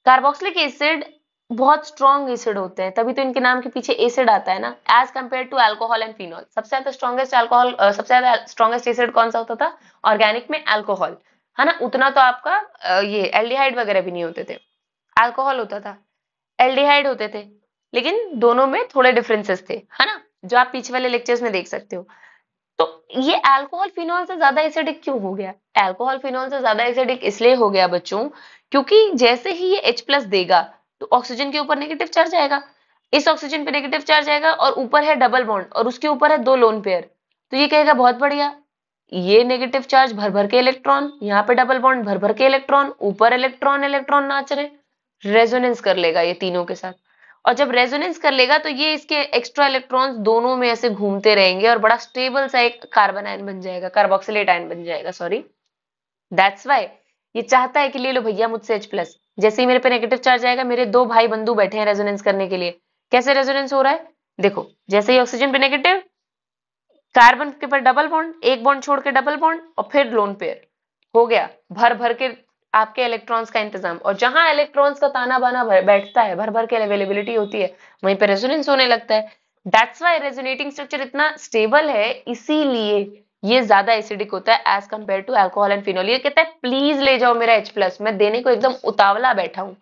कार्बोक्सिलिक एसिड बहुत स्ट्रॉन्ग एसिड होते हैं, तभी तो इनके नाम के पीछे एसिड आता है ना, as compare to alcohol and phenol. सबसे ज्यादा स्ट्रॉन्गेस्ट अल्कोहल, सबसे ज्यादा स्ट्रॉन्गेस्ट एसिड कौन सा होता था ऑर्गेनिक में? अल्कोहल, है ना। उतना तो आपका ये एल्डिहाइड वगैरह भी नहीं होते थे, अल्कोहल होता था, एल्डिहाइड होते थे, लेकिन दोनों में थोड़े डिफरेंसेस थे, है ना, जो आप पीछे वाले लेक्चर्स में देख सकते हो। तो ये अल्कोहल फिनॉल से ज्यादा एसिडिक क्यों हो गया? अल्कोहल फिनॉल से ज्यादा एसिडिक इसलिए हो गया बच्चों, क्योंकि जैसे ही ये H+ देगा तो ऑक्सीजन के ऊपर नेगेटिव चार्ज आएगा, इस ऑक्सीजन पे नेगेटिव चार्ज आएगा और ऊपर है डबल बॉन्ड और उसके ऊपर है 2 लोन पेयर, तो ये कहेगा बहुत बढ़िया, ये नेगेटिव चार्ज भर भर के इलेक्ट्रॉन, यहाँ पे डबल बॉन्ड भर भर के इलेक्ट्रॉन, ऊपर इलेक्ट्रॉन इलेक्ट्रॉन नाच रहे, रेजोनेंस कर लेगा ये तीनों के साथ। और जब रेजोनेंस कर लेगा तो ये इसके एक्स्ट्रा इलेक्ट्रॉन्स दोनों में ऐसे घूमते रहेंगे और बड़ा स्टेबल सा एक कार्बन आयन बन जाएगा, कार्बोक्सिलेट आयन बन जाएगा, सॉरी। दैट्स वाई ये चाहता है कि ले लो भैया मुझसे H+। जैसे ही मेरे पे नेगेटिव चार्ज आएगा, मेरे 2 भाई बंधु बैठे हैं रेजोनेंस करने के लिए। कैसे रेजोनेंस हो रहा है? देखो, जैसे ही ऑक्सीजन पे नेगेटिव, कार्बन के पर डबल बॉन्ड, एक बॉन्ड छोड़ के डबल बॉन्ड और फिर लोन पेयर, हो गया भर भर के आपके इलेक्ट्रॉन्स का इंतजाम। और जहां इलेक्ट्रॉन्स का ताना बाना बैठता है, भर भर के अवेलेबिलिटी होती है, वहीं पे रेजोनेंस होने लगता है। दैट्स वाई रेजोनेटिंग स्ट्रक्चर इतना स्टेबल है, इसीलिए ये ज्यादा एसिडिक होता है as compare to alcohol and phenol. ये कहता है प्लीज ले जाओ मेरा H+, मैं देने को एकदम उतावला बैठा हूं।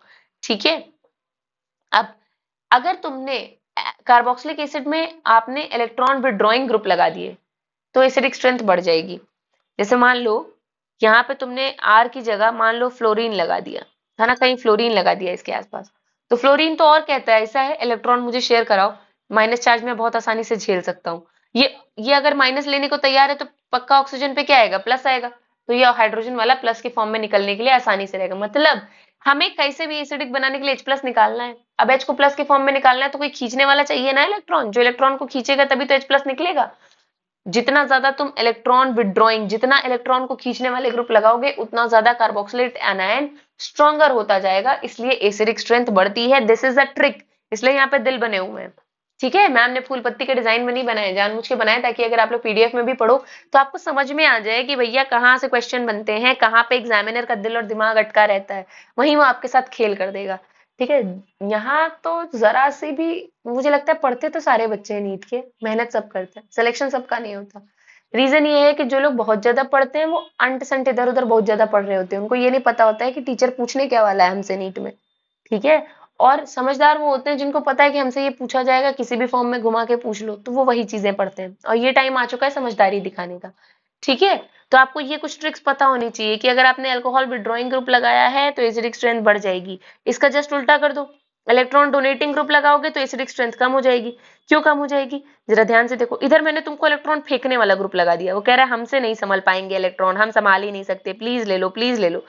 ठीक है, अब अगर तुमने कार्बोक्सिलिक एसिड में आपने इलेक्ट्रॉन विड्रॉइंग ग्रुप लगा दिए तो एसिडिक स्ट्रेंथ बढ़ जाएगी। जैसे मान लो यहाँ पे तुमने R की जगह मान लो फ्लोरीन लगा दिया, है ना, कहीं फ्लोरीन लगा दिया इसके आसपास, तो फ्लोरीन तो और कहता है ऐसा है इलेक्ट्रॉन मुझे शेयर कराओ, माइनस चार्ज में बहुत आसानी से झेल सकता हूँ। ये अगर माइनस लेने को तैयार है तो पक्का ऑक्सीजन पे क्या आएगा? प्लस आएगा, तो ये हाइड्रोजन वाला प्लस के फॉर्म में निकलने के लिए आसानी से रहेगा। मतलब हमें कैसे भी एसिडिक बनाने के लिए H+ निकालना है, अब H को प्लस के फॉर्म में निकालना है तो कोई खींचने वाला चाहिए ना इलेक्ट्रॉन, जो इलेक्ट्रॉन को खींचेगा तभी तो H+ निकलेगा। जितना ज्यादा तुम इलेक्ट्रॉन विड्रॉइंग, जितना इलेक्ट्रॉन को खींचने वाले ग्रुप लगाओगे, उतना ज्यादा कार्बोक्सिलेट एनायन स्ट्रॉन्गर होता जाएगा, इसलिए एसिडिक स्ट्रेंथ बढ़ती है। दिस इज अ ट्रिक, इसलिए यहाँ पे दिल बने हुए हैं। ठीक है, मैम ने फूल पत्ती के डिजाइन में नहीं बनाए, जानबूझ के बनाए ताकि अगर आप लोग पीडीएफ में भी पढ़ो तो आपको समझ में आ जाए कि भैया कहाँ से क्वेश्चन बनते हैं, कहाँ पे एग्जामिनर का दिल और दिमाग अटका रहता है, वहीं वो आपके साथ खेल कर देगा। ठीक है, यहाँ तो जरा सी भी, मुझे लगता है पढ़ते तो सारे बच्चे हैं नीट के, मेहनत सब करते हैं, सिलेक्शन सबका नहीं होता। रीजन ये है कि जो लोग बहुत ज्यादा पढ़ते हैं वो अंट संट इधर उधर बहुत ज्यादा पढ़ रहे होते हैं, उनको ये नहीं पता होता है कि टीचर पूछने क्या वाला है हमसे नीट में। ठीक है, और समझदार वो होते हैं जिनको पता है कि हमसे ये पूछा जाएगा, किसी भी फॉर्म में घुमा के पूछ लो, तो वो वही चीजें पढ़ते हैं, और ये टाइम आ चुका है समझदारी दिखाने का। ठीक है, तो आपको ये कुछ ट्रिक्स पता होनी चाहिए कि अगर आपने अल्कोहल विड्रॉइंग ग्रुप लगाया है तो एसिडिक स्ट्रेंथ बढ़ जाएगी, इसका जस्ट उल्टा कर दो, इलेक्ट्रॉन डोनेटिंग ग्रुप लगाओगे तो एसिडिक स्ट्रेंथ कम हो जाएगी। क्यों कम हो जाएगी? जरा ध्यान से देखो, इधर मैंने तुमको इलेक्ट्रॉन फेंकने वाला ग्रुप लगा दिया, वो कह रहा है हमसे नहीं संभाल पाएंगे इलेक्ट्रॉन, हम संभाल ही नहीं सकते, प्लीज ले लो प्लीज ले लो।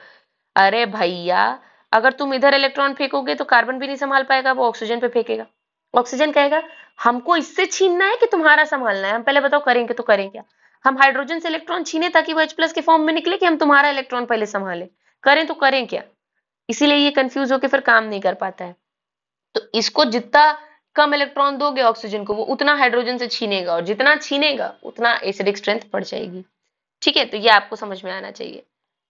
अरे भैया, अगर तुम इधर इलेक्ट्रॉन फेंकोगे तो कार्बन भी नहीं संभाल पाएगा, वो ऑक्सीजन पे फेंकेगा, ऑक्सीजन कहेगा हमको इससे छीनना है कि तुम्हारा संभालना है, हम पहले बताओ करेंगे तो करें क्या? हम हाइड्रोजन से इलेक्ट्रॉन छीने ताकि वो H+ के फॉर्म में निकले, कि हम तुम्हारा इलेक्ट्रॉन पहले संभाले? करें तो करें क्या? इसीलिए ये कंफ्यूज होकर फिर काम नहीं कर पाता है। तो इसको जितना कम इलेक्ट्रॉन दोगे ऑक्सीजन को, वो उतना हाइड्रोजन से छीनेगा, और जितना छीनेगा उतना एसिडिक स्ट्रेंथ बढ़ जाएगी। ठीक है, तो ये आपको समझ में आना चाहिए,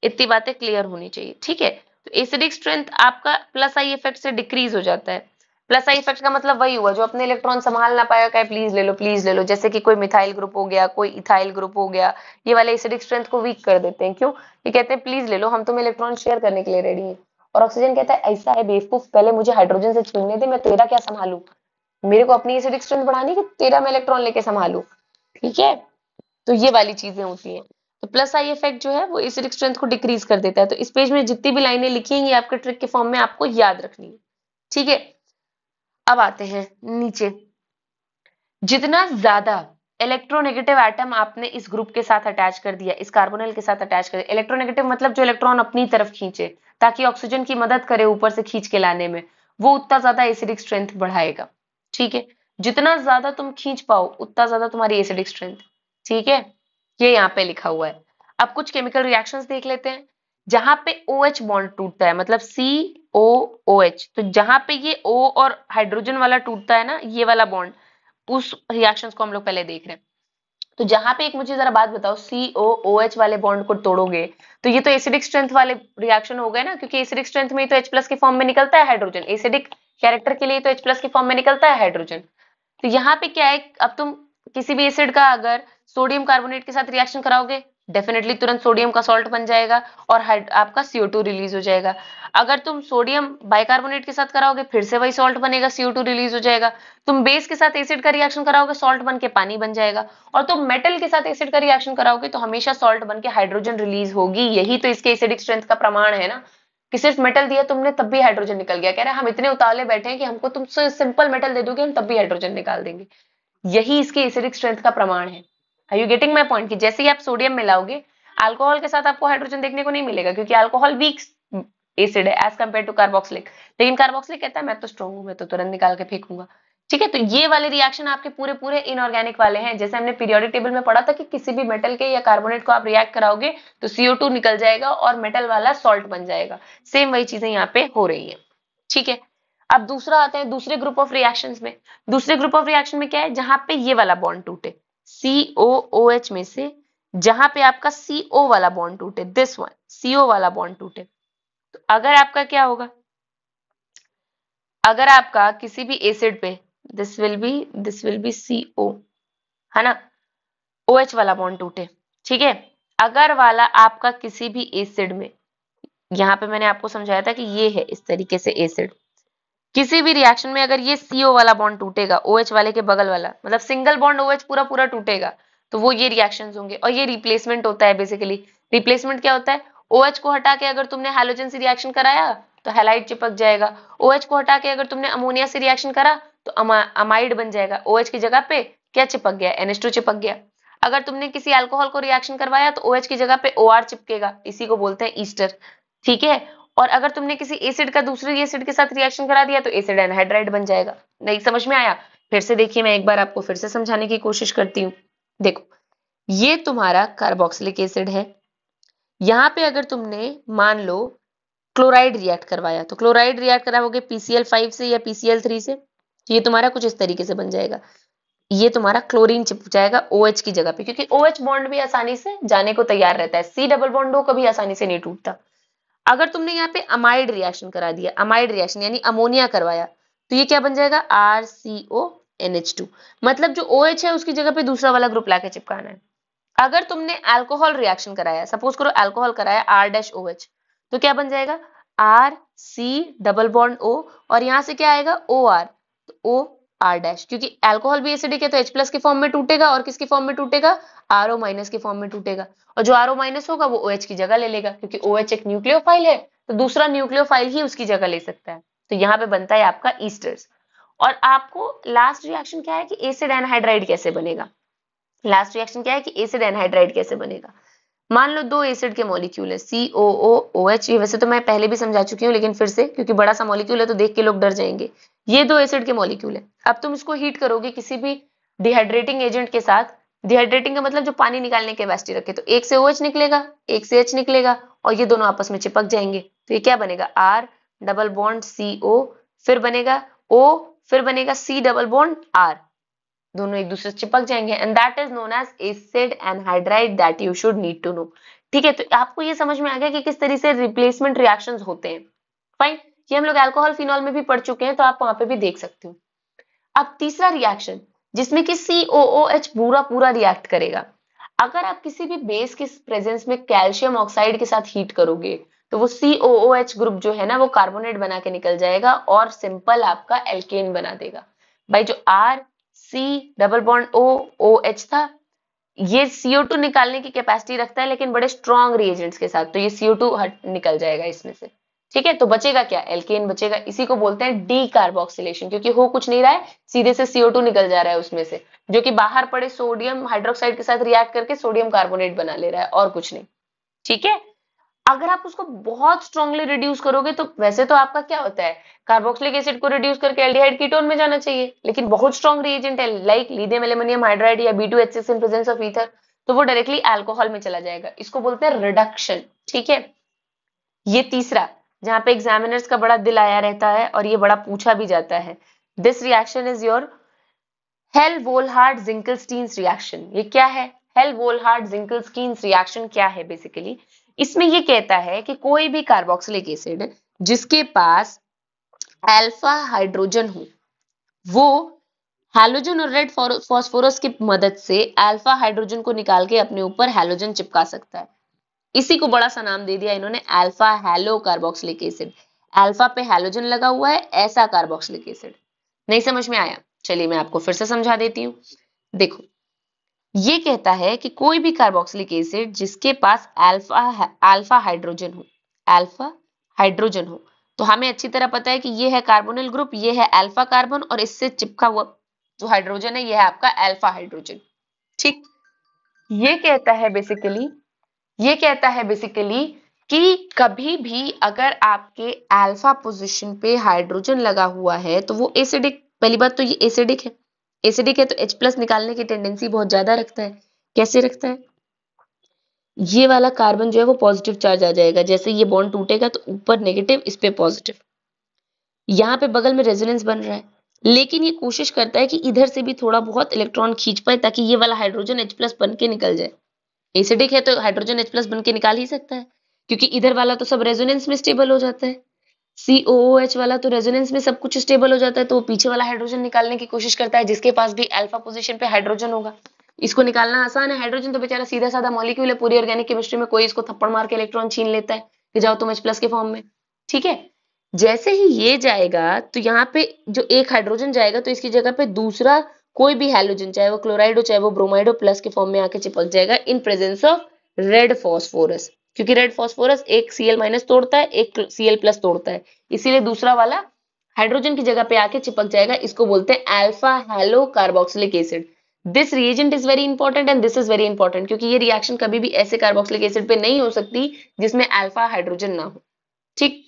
इतनी बातें क्लियर होनी चाहिए। ठीक है, तो एसिडिक स्ट्रेंथ आपका प्लस आई इफेक्ट से डिक्रीज हो जाता है। प्लस आई इफेक्ट का मतलब वही हुआ, जो अपने इलेक्ट्रॉन संभाल ना पाएगा, कहे प्लीज ले लो प्लीज ले लो, जैसे कि कोई मिथाइल ग्रुप हो गया, कोई इथाइल ग्रुप हो गया, ये वाले एसिडिक स्ट्रेंथ को वीक कर देते हैं। क्यों? ये कहते हैं प्लीज ले लो, हम तुम्हें इलेक्ट्रॉन शेयर करने के लिए रेडी हैं। और ऑक्सीजन कहता है ऐसा है बेवकूफ, पहले मुझे हाइड्रोजन से छीनने दे, मैं तेरा क्या संभालू, मेरे को अपनी एसिडिक स्ट्रेंथ बढ़ानी कि तेरा मैं इलेक्ट्रॉन लेके संभालू। ठीक है, तो ये वाली चीजें होती हैं। तो प्लस आई इफेक्ट जो है वो एसिडिक स्ट्रेंथ को डिक्रीज कर देता है। तो इस पेज में जितनी भी लाइनें लिखी हैं ये आपके ट्रिक के फॉर्म में आपको याद रखनी है। ठीक है, अब आते हैं नीचे, जितना ज्यादा इलेक्ट्रोनेगेटिव एटम आपने इस ग्रुप के साथ अटैच कर दिया, इस कार्बोनिल के साथ अटैच कर दिया, इलेक्ट्रोनेगेटिव मतलब जो इलेक्ट्रॉन अपनी तरफ खींचे ताकि ऑक्सीजन की मदद करे ऊपर से खींच के लाने में, वो उतना ज्यादा एसिडिक स्ट्रेंथ बढ़ाएगा। ठीक है, जितना ज्यादा तुम खींच पाओ उतना ज्यादा तुम्हारी एसिडिक स्ट्रेंथ। ठीक है, ये यहाँ पे लिखा हुआ है। अब कुछ केमिकल रिएक्शंस देख लेते हैं। जहां पे OH बॉन्ड टूटता है, मतलब COOH, तो जहां पे ये O और हाइड्रोजन वाला टूटता है ना, ये वाला बॉन्ड, उस रिएक्शंस को हम लोग पहले देख रहे हैं। तो जहां पे एक मुझे जरा बात बताओ, COOH वाले बॉन्ड को तोड़ोगे तो ये तो एसिडिक स्ट्रेंथ वाले रिएक्शन हो गए ना, क्योंकि एसिडिक स्ट्रेंथ में ही तो H+ के फॉर्म में निकलता है हाइड्रोजन, एसिडिक कैरेक्टर के लिए तो H+ के फॉर्म में निकलता है हाइड्रोजन। तो यहाँ पे क्या है, अब तुम किसी भी एसिड का अगर सोडियम कार्बोनेट के साथ रिएक्शन कराओगे, डेफिनेटली तुरंत सोडियम का सॉल्ट बन जाएगा और आपका CO2 रिलीज हो जाएगा। अगर तुम सोडियम बाइकार्बोनेट के साथ कराओगे, फिर से वही सॉल्ट बनेगा, CO2 रिलीज हो जाएगा। तुम बेस के साथ एसिड का रिएक्शन कराओगे, सॉल्ट बन के पानी बन जाएगा। और तुम मेटल के साथ एसिड का रिएक्शन कराओगे तो हमेशा सॉल्ट बन के हाइड्रोजन रिलीज होगी। यही तो इसके एसिडिक स्ट्रेंथ का प्रमाण है ना, कि सिर्फ मेटल दिया तुमने तब भी हाइड्रोजन निकल गया। कह रहे हैं हम इतने उतावले बैठे हैं कि हमको तुम सिंपल मेटल दे दोगे, हम तब भी हाइड्रोजन निकाल देंगे। यही इसके एसिडिक स्ट्रेंथ का प्रमाण है। Are you getting my point, कि जैसे ही आप सोडियम मिलाओगे, अल्कोहल के साथ आपको हाइड्रोजन देखने को नहीं मिलेगा, क्योंकि अल्कोहल वीक एसिड है एज कंपेयर टू कार्बोक्सिलिक। लेकिन कार्बोक्सिलिक कहता है मैं तो स्ट्रॉन्ग हूं, मैं तो तुरंत निकाल के फेंकूंगा। ठीक है, तो ये वाले रिएक्शन आपके पूरे पूरे इनऑर्गेनिक वाले हैं। जैसे हमने पीरियोडिक टेबल में पढ़ा था कि किसी भी मेटल के या कार्बोनेट को आप रिएक्ट कराओगे तो CO2 निकल जाएगा और मेटल वाला सॉल्ट बन जाएगा। सेम वही चीजें यहाँ पे हो रही है। ठीक है, अब दूसरा आते हैं दूसरे ग्रुप ऑफ रिएक्शंस में। दूसरे ग्रुप ऑफ रिएक्शन में क्या है, जहां पे ये वाला बॉन्ड टूटे, COOH में से जहां पे आपका CO वाला बॉन्ड टूटे, दिस वन CO वाला बॉन्ड टूटे, तो अगर आपका क्या होगा, अगर आपका किसी भी एसिड पे दिस विल बी CO, है ना, OH वाला बॉन्ड टूटे। ठीक है, अगर वाला आपका किसी भी एसिड में, यहां पे मैंने आपको समझाया था कि ये है इस तरीके से एसिड, किसी भी रिएक्शन में अगर ये CO वाला बॉन्ड टूटेगा, OH वाले के बगल वाला, मतलब सिंगल बॉन्ड OH पूरा पूरा टूटेगा, तो वो ये रिएक्शंस होंगे। और ये रिप्लेसमेंट होता है बेसिकली। रिप्लेसमेंट क्या होता है, OH को हटा के अगर तुमने हैलोजन से रिएक्शन कराया तो हैलाइड चिपक जाएगा। OH को हटा के अगर तुमने अमोनिया से रिएक्शन करा तो अमाइड बन जाएगा। OH की जगह पे क्या चिपक गया, NH2 चिपक गया। अगर तुमने किसी अल्कोहल को रिएक्शन करवाया तो OH की जगह पे OR चिपकेगा, इसी को बोलते हैं ईस्टर। ठीक है, और अगर तुमने किसी एसिड का दूसरे एसिड के साथ रिएक्शन करा दिया तो एसिड एनहाइड्राइड बन जाएगा। नहीं समझ में आया, फिर से देखिए, मैं एक बार आपको फिर से समझाने की कोशिश करती हूँ। देखो, ये तुम्हारा कार्बोक्सिलिक एसिड है। यहाँ पे अगर तुमने मान लो क्लोराइड रिएक्ट करवाया, तो क्लोराइड रिएक्ट कराओगे PCl5 से या PCl3 से, तो ये तुम्हारा कुछ इस तरीके से बन जाएगा। ये तुम्हारा क्लोरीन चिपक जाएगा OH की जगह पे, क्योंकि OH बॉन्ड भी आसानी से जाने को तैयार रहता है, C डबल बॉन्ड O कभी आसानी से नहीं टूटता। अगर तुमने यहाँ पे अमाइड रिएक्शन करा दिया, अमाइड रिएक्शन यानी अमोनिया करवाया, तो ये क्या बन जाएगा, RCONH2, मतलब जो OH है उसकी जगह पे दूसरा वाला ग्रुप लाके चिपकाना है। अगर तुमने अल्कोहल रिएक्शन कराया, सपोज करो अल्कोहल कराया R-OH, तो क्या बन जाएगा, RC डबल बॉन्ड O, और यहाँ से क्या आएगा OR, तो OR-, क्योंकि अल्कोहल भी एसिडिक है तो H+ के फॉर्म में टूटेगा, और किसके फॉर्म में टूटेगा, RO- के फॉर्म में टूटेगा। और जो RO- होगा वो OH की जगह ले लेगा, क्योंकि OH एक न्यूक्लियोफाइल है तो दूसरा न्यूक्लियोफाइल ही उसकी जगह ले सकता है। तो यहाँ पे बनता है आपका ईस्टर्स। और आपको लास्ट रिएक्शन क्या है कि एसिड एनहाइड्राइड कैसे बनेगा। लास्ट रिएक्शन क्या है कि एसिड एनहाइड्राइड कैसे बनेगा। मान लो दो एसिड के मॉलिक्यूल है COOH, ये वैसे तो मैं पहले भी समझा चुकी हूँ लेकिन फिर से, क्योंकि बड़ा सा मॉलिक्यूल है तो देख के लोग डर जाएंगे। ये दो एसिड के मॉलिक्यूल है, अब तुम इसको हीट करोगे किसी भी डिहाइड्रेटिंग एजेंट के साथ। डिहाइड्रेटिंग का मतलब जो पानी निकालने के कैपेसिटी रखे, तो एक से OH निकलेगा, एक से H निकलेगा, और ये दोनों आपस में चिपक जाएंगे। तो ये क्या बनेगा, R डबल बॉन्ड CO, फिर बनेगा O, फिर बनेगा C डबल बॉन्ड R, दोनों एक दूसरे से चिपक जाएंगे, and that is known as acid anhydride, that you should need to know. ठीक है, तो आपको ये समझ में आ गया कि किस तरह से रिप्लेसमेंट रिएक्शंस होते हैं। फाइन, ये हम लोग अल्कोहल फिनॉल में भी पढ़ चुके हैं, तो आप वहां पे भी देख सकते हो। अब तीसरा रिएक्शन जिसमें कि COOH पूरा पूरा रिएक्ट करेगा। अगर आप किसी भी बेस के प्रेजेंस में कैल्शियम ऑक्साइड के साथ हीट करोगे तो वो COOH ग्रुप जो है ना वो कार्बोनेट बना के निकल जाएगा और सिंपल आपका एल्केन बना देगा। भाई जो RC डबल बॉन्ड OOH था, ये CO2 निकालने की कैपेसिटी रखता है लेकिन बड़े स्ट्रॉन्ग रिएजेंट्स के साथ, तो ये CO2 निकल जाएगा इसमें से। ठीक है, तो बचेगा क्या, एल्केन बचेगा। इसी को बोलते हैं डी कार्बोक्सिलेशन, क्योंकि हो कुछ नहीं रहा है, सीधे से CO2 निकल जा रहा है उसमें से, जो कि बाहर पड़े सोडियम हाइड्रोक्साइड के साथ रिएक्ट करके सोडियम कार्बोनेट बना ले रहा है, और कुछ नहीं। ठीक है, अगर आप उसको बहुत स्ट्रांगली रिड्यूस करोगे तो वैसे तो आपका क्या होता है, कार्बोक्सिलिक एसिड को रिड्यूस करके एल्डिहाइड कीटोन में जाना चाहिए, लेकिन बहुत स्ट्रांग रिएजेंट है लाइक लिथियम एल्यूमिनियम हाइड्राइड या B2H6 in presence of ether, तो वो डायरेक्टली अल्कोहल में चला जाएगा। इसको बोलते हैं रिडक्शन। ठीक है, ये तीसरा, जहां पे एग्जामिनर्स का बड़ा दिल आया रहता है और ये बड़ा पूछा भी जाता है, this reaction is your Hell Volhard जिंकलस्टीन्स रिएक्शन। ये क्या है, हेल-वोल्हार्ड जिंकलस्टीन्स रिएक्शन क्या है बेसिकली, इसमें ये कहता है कि कोई भी कार्बोक्सिलिक एसिड जिसके पास अल्फा हाइड्रोजन हो, वो हैलोजन और रेड फास्फोरस की मदद से अल्फा हाइड्रोजन को निकाल के अपने ऊपर हैलोजन चिपका सकता है। इसी को बड़ा सा नाम दे दिया इन्होंने, alpha hello carboxylic acid. Alpha पे हैलोजन लगा हुआ है, ऐसा कार्बोक्सिलिक एसिड। नहीं समझ में आया, चलिए मैं आपको फिर से समझा देती हूँ। देखो, ये कहता है कि कोई भी कार्बोक्सिलिक एसिड जिसके पास अल्फा हाइड्रोजन हो, अल्फा हाइड्रोजन हो, तो हमें अच्छी तरह पता है कि ये है कार्बोनिल ग्रुप, ये है अल्फा कार्बन, और इससे चिपका हुआ जो हाइड्रोजन है ये है आपका अल्फा हाइड्रोजन। ठीक, ये कहता है बेसिकली ये कहता है बेसिकली कि कभी भी अगर आपके अल्फा पोजीशन पे हाइड्रोजन लगा हुआ है तो वो एसिडिक, पहली बात तो ये एसिडिक है, एसिडिक है तो H+ निकालने की टेंडेंसी बहुत ज्यादा रखता है। कैसे रखता है, ये वाला कार्बन जो है वो पॉजिटिव चार्ज आ जाएगा, जैसे ये बॉन्ड टूटेगा तो ऊपर नेगेटिव, इस पे पॉजिटिव, यहाँ पे बगल में रेजोनेंस बन रहा है, लेकिन ये कोशिश करता है कि इधर से भी थोड़ा बहुत इलेक्ट्रॉन खींच पाए ताकि ये वाला हाइड्रोजन H+ बन के निकल जाए। एसिडिक है तो हाइड्रोजन H+ बन के निकाल ही सकता है, क्योंकि इधर वाला तो सब रेजोनेंस में स्टेबल हो जाता है, COOH वाला तो रेजोनेंस में सब कुछ स्टेबल हो जाता है, तो वो पीछे वाला हाइड्रोजन निकालने की कोशिश करता है जिसके पास भी अल्फा पोजीशन पे हाइड्रोजन होगा। इसको निकालना आसान है, हाइड्रोजन तो बेचारा सीधा साधा मॉलिक्यूल है, पूरी ऑर्गेनिक केमिस्ट्री में कोई इसको थप्पड़ मार के इलेक्ट्रॉन छीन लेता है कि जाओ तुम H+ के फॉर्म में। ठीक है, जैसे ही ये जाएगा तो यहाँ पे जो एक हाइड्रोजन जाएगा तो इसकी जगह पे दूसरा कोई भी हैलोजन, चाहे वो क्लोराइड हो चाहे वो ब्रोमाइड हो, प्लस के फॉर्म में आके चिपक जाएगा in presence of red phosphorus, क्योंकि रेड फॉस्फोरस एक Cl- तोड़ता है, एक Cl+ तोड़ता है, इसीलिए दूसरा वाला हाइड्रोजन की जगह पे आके चिपक जाएगा। इसको बोलते हैं alpha hello carboxylic acid. This reagent is very important and this is very important, क्योंकि ये रिएक्शन कभी भी ऐसे कार्बोक्सिलिक एसिड पे नहीं हो सकती जिसमें अल्फा हाइड्रोजन ना हो। ठीक,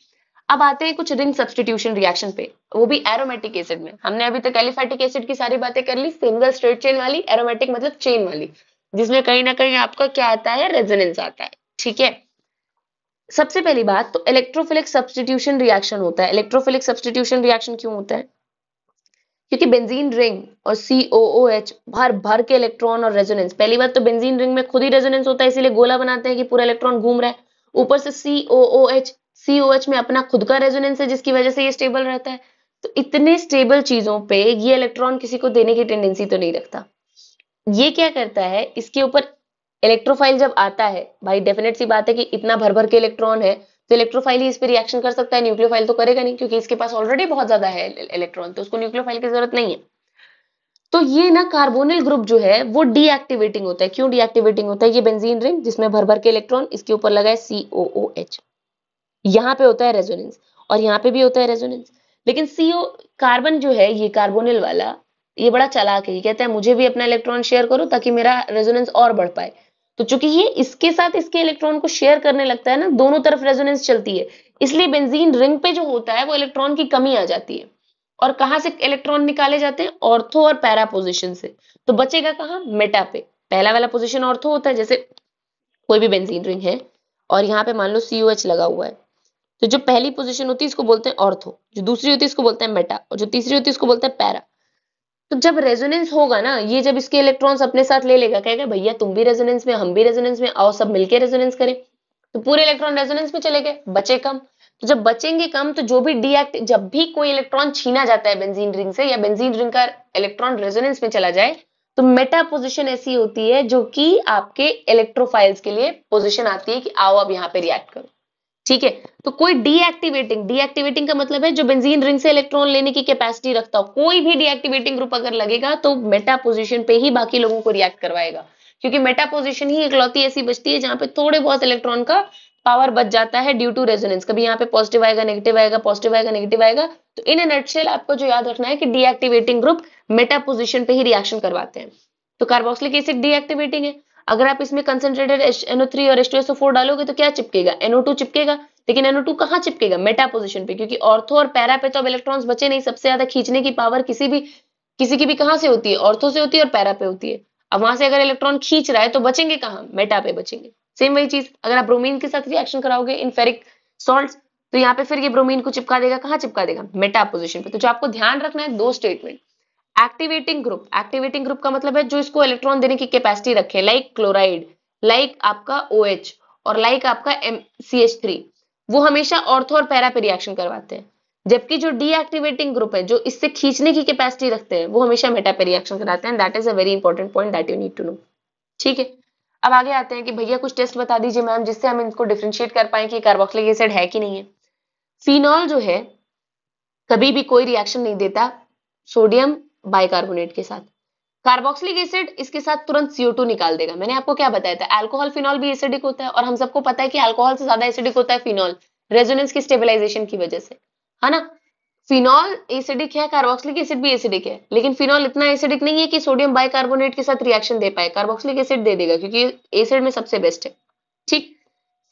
अब आते हैं कुछ रिंग सब्स्टिट्यूशन रिएक्शन पे, वो भी एरोमेटिक एसिड में। हमने अभी तक एलिफैटिक एसिड की सारी बातें कर ली, सिंगल स्ट्रेट चेन वाली, एरोमेटिक मतलब चेन वाली, जिसमें कहीं ना कहीं आपका क्या आता है, रेजोनेंस आता है। ठीक है, सबसे पहली बात तो इलेक्ट्रोफिलिक सब्स्टिट्यूशन रिएक्शन होता है। इलेक्ट्रोफिलिक सब्स्टिट्यूशन रिएक्शन क्यों होता है, क्योंकि बेंजीन रिंग और COOH भर भर के इलेक्ट्रॉन और रेजोनेंस, पहली बात तो बेंजीन रिंग में खुद ही रेजोनेंस होता है, इसीलिए गोला बनाते हैं कि पूरा इलेक्ट्रॉन घूम रहा है, ऊपर से COOH में अपना खुद का रेजोनेंस है जिसकी वजह से ये स्टेबल रहता है। तो इतने स्टेबल चीजों पे ये इलेक्ट्रॉन किसी को देने की टेंडेंसी तो नहीं रखता। ये क्या करता है, इसके ऊपर इलेक्ट्रोफाइल जब आता है, भाई डेफिनेट सी बात है कि इतना भर भर के इलेक्ट्रॉन है तो इलेक्ट्रोफाइल ही इस पे रिएक्शन कर सकता है, न्यूक्लियोफाइल तो करेगा नहीं, क्योंकि इसके पास ऑलरेडी बहुत ज्यादा है इलेक्ट्रॉन, तो उसको न्यूक्लियोफाइल की जरूरत नहीं है। तो ये ना कार्बोनिल ग्रुप जो है वो डीएक्टिवेटिंग होता है। क्यों डीएक्टिवेटिंग होता है, ये बेंजीन रिंग जिसमें भर भर के इलेक्ट्रॉन, इसके ऊपर लगा है COOH, यहाँ पे होता है रेजोनेंस और यहाँ पे भी होता है रेजोनेंस, लेकिन CO कार्बन जो है ये कार्बोनिल वाला, ये बड़ा चालाक है, ये कहता है मुझे भी अपना इलेक्ट्रॉन शेयर करो ताकि मेरा रेजोनेंस और बढ़ पाए। तो चूंकि ये इसके साथ इसके इलेक्ट्रॉन को शेयर करने लगता है ना, दोनों तरफ रेजोनेंस चलती है, इसलिए बेंजीन रिंग पे जो होता है वो इलेक्ट्रॉन की कमी आ जाती है। और कहाँ से इलेक्ट्रॉन निकाले जाते हैं, ऑर्थो और पैरा पोजिशन से। तो बचेगा कहाँ, मेटा पे। पहला वाला पोजिशन ऑर्थो होता है, जैसे कोई भी बेंजीन रिंग है और यहाँ पे मान लो COH लगा हुआ है, तो जो पहली पोजीशन होती है इसको बोलते हैं ऑर्थो, जो दूसरी होती है इसको बोलते हैं मेटा, और जो तीसरी होती है इसको बोलते हैं पैरा। तो जब रेजोनेंस होगा ना, ये जब इसके इलेक्ट्रॉन्स अपने साथ ले लेगा, कहेगा भैया तुम भी रेजोनेंस में, हम भी रेजोनेंस में, आओ सब मिलके रेजोनेंस करें, तो पूरे इलेक्ट्रॉन रेजोनेंस में चले गए, बचे कम। तो जब बचेंगे कम तो जो भी जब भी कोई इलेक्ट्रॉन छीना जाता है बेंजीन रिंग से, या बेंजीन रिंग का इलेक्ट्रॉन रेजोनेंस में चला जाए, तो मेटा पोजिशन ऐसी होती है जो कि आपके इलेक्ट्रोफाइल्स के लिए पोजिशन आती है कि आओ अब यहाँ पे रिएक्ट करो। ठीक है, तो कोई डीएक्टिवेटिंग का मतलब है जो बेंजीन रिंग से इलेक्ट्रॉन लेने की कैपेसिटी रखता हो, कोई भी डीएक्टिवेटिंग ग्रुप अगर लगेगा तो मेटा पोजीशन पे ही बाकी लोगों को रिएक्ट करवाएगा, क्योंकि मेटा पोजीशन ही इकलौती ऐसी बचती है जहां पे थोड़े बहुत इलेक्ट्रॉन का पावर बच जाता है ड्यू टू रेजोनेंस। कभी यहाँ पे पॉजिटिव आएगा, नेगेटिव आएगा, पॉजिटिव आएगा, नेगेटिव आएगा। तो इन ए नटशेल आपको जो याद रखना है कि डीएक्टिवेटिंग ग्रुप मेटा पोजीशन पे ही रिएक्शन करवाते हैं। तो कार्बोक्सिलिक एसिड डीएक्टिवेटिंग है। अगर आप इसमें कंसंट्रेटेड NO3 और H2SO4 डालोगे तो क्या चिपकेगा? NO2 चिपकेगा। लेकिन NO2 कहाँ चिपकेगा? मेटा पोजीशन पे, क्योंकि ऑर्थो और पैरा पे तो अब इलेक्ट्रॉन्स बचे नहीं। सबसे ज्यादा खींचने की पावर किसी की भी कहाँ से होती है? ऑर्थो से होती है और पैरा पे होती है। अब वहां से अगर इलेक्ट्रॉन खींच रहा है तो बचेंगे कहाँ? मेटा पे बचेंगे। सेम वही चीज अगर आप ब्रोमीन के साथ रिएक्शन कराओगे इन फेरिक सॉल्ट्स, तो यहाँ पे फिर ये ब्रोमीन को चिपका देगा। कहाँ चिपका देगा? मेटा पोजीशन पे। तो जो आपको ध्यान रखना है, दो स्टेटमेंट। एक्टिवेटिंग ग्रुप का मतलब है जो इसको इलेक्ट्रॉन देने की कैपेसिटी रखे, लाइक क्लोराइड, लाइक आपका OH और लाइक आपका CH3, वो हमेशा ऑर्थो और पैरा पे रिएक्शन करवाते हैं। जबकि जो डीएक्टिवेटिंग ग्रुप है, जो इससे खींचने की कैपेसिटी रखते हैं, वो हमेशा मेटा पे रिएक्शन कराते हैं। That is a very important point that you need to know. ठीक है, अब आगे आते हैं कि भैया कुछ टेस्ट बता दीजिए मैम जिससे हम इनको डिफरेंशिएट कर पाए कि कार्बोक्सिलिक एसिड है कि नहीं है। फिनॉल जो है कभी भी कोई रिएक्शन नहीं देता सोडियम बाइकार्बोनेट के साथ। कार्बोक्सिलिक एसिड इसके साथ तुरंत CO2 निकाल देगा। मैंने आपको क्या बताया था? अल्कोहल फिनॉल भी एसिडिक होता है, और हम सबको पता है कि अल्कोहल से ज्यादा एसिडिक होता है फिनॉल, रेजोनेंस की स्टेबलाइजेशन की वजह से, है ना। फिनॉल एसिडिक है, कार्बोक्सिलिक एसिड भी एसिडिक है, लेकिन फिनॉल इतना एसिडिक नहीं है कि सोडियम बाइकार्बोनेट के साथ रिएक्शन दे पाए। कार्बोक्सिलिक एसिड दे देगा क्योंकि एसिड में सबसे बेस्ट है। ठीक।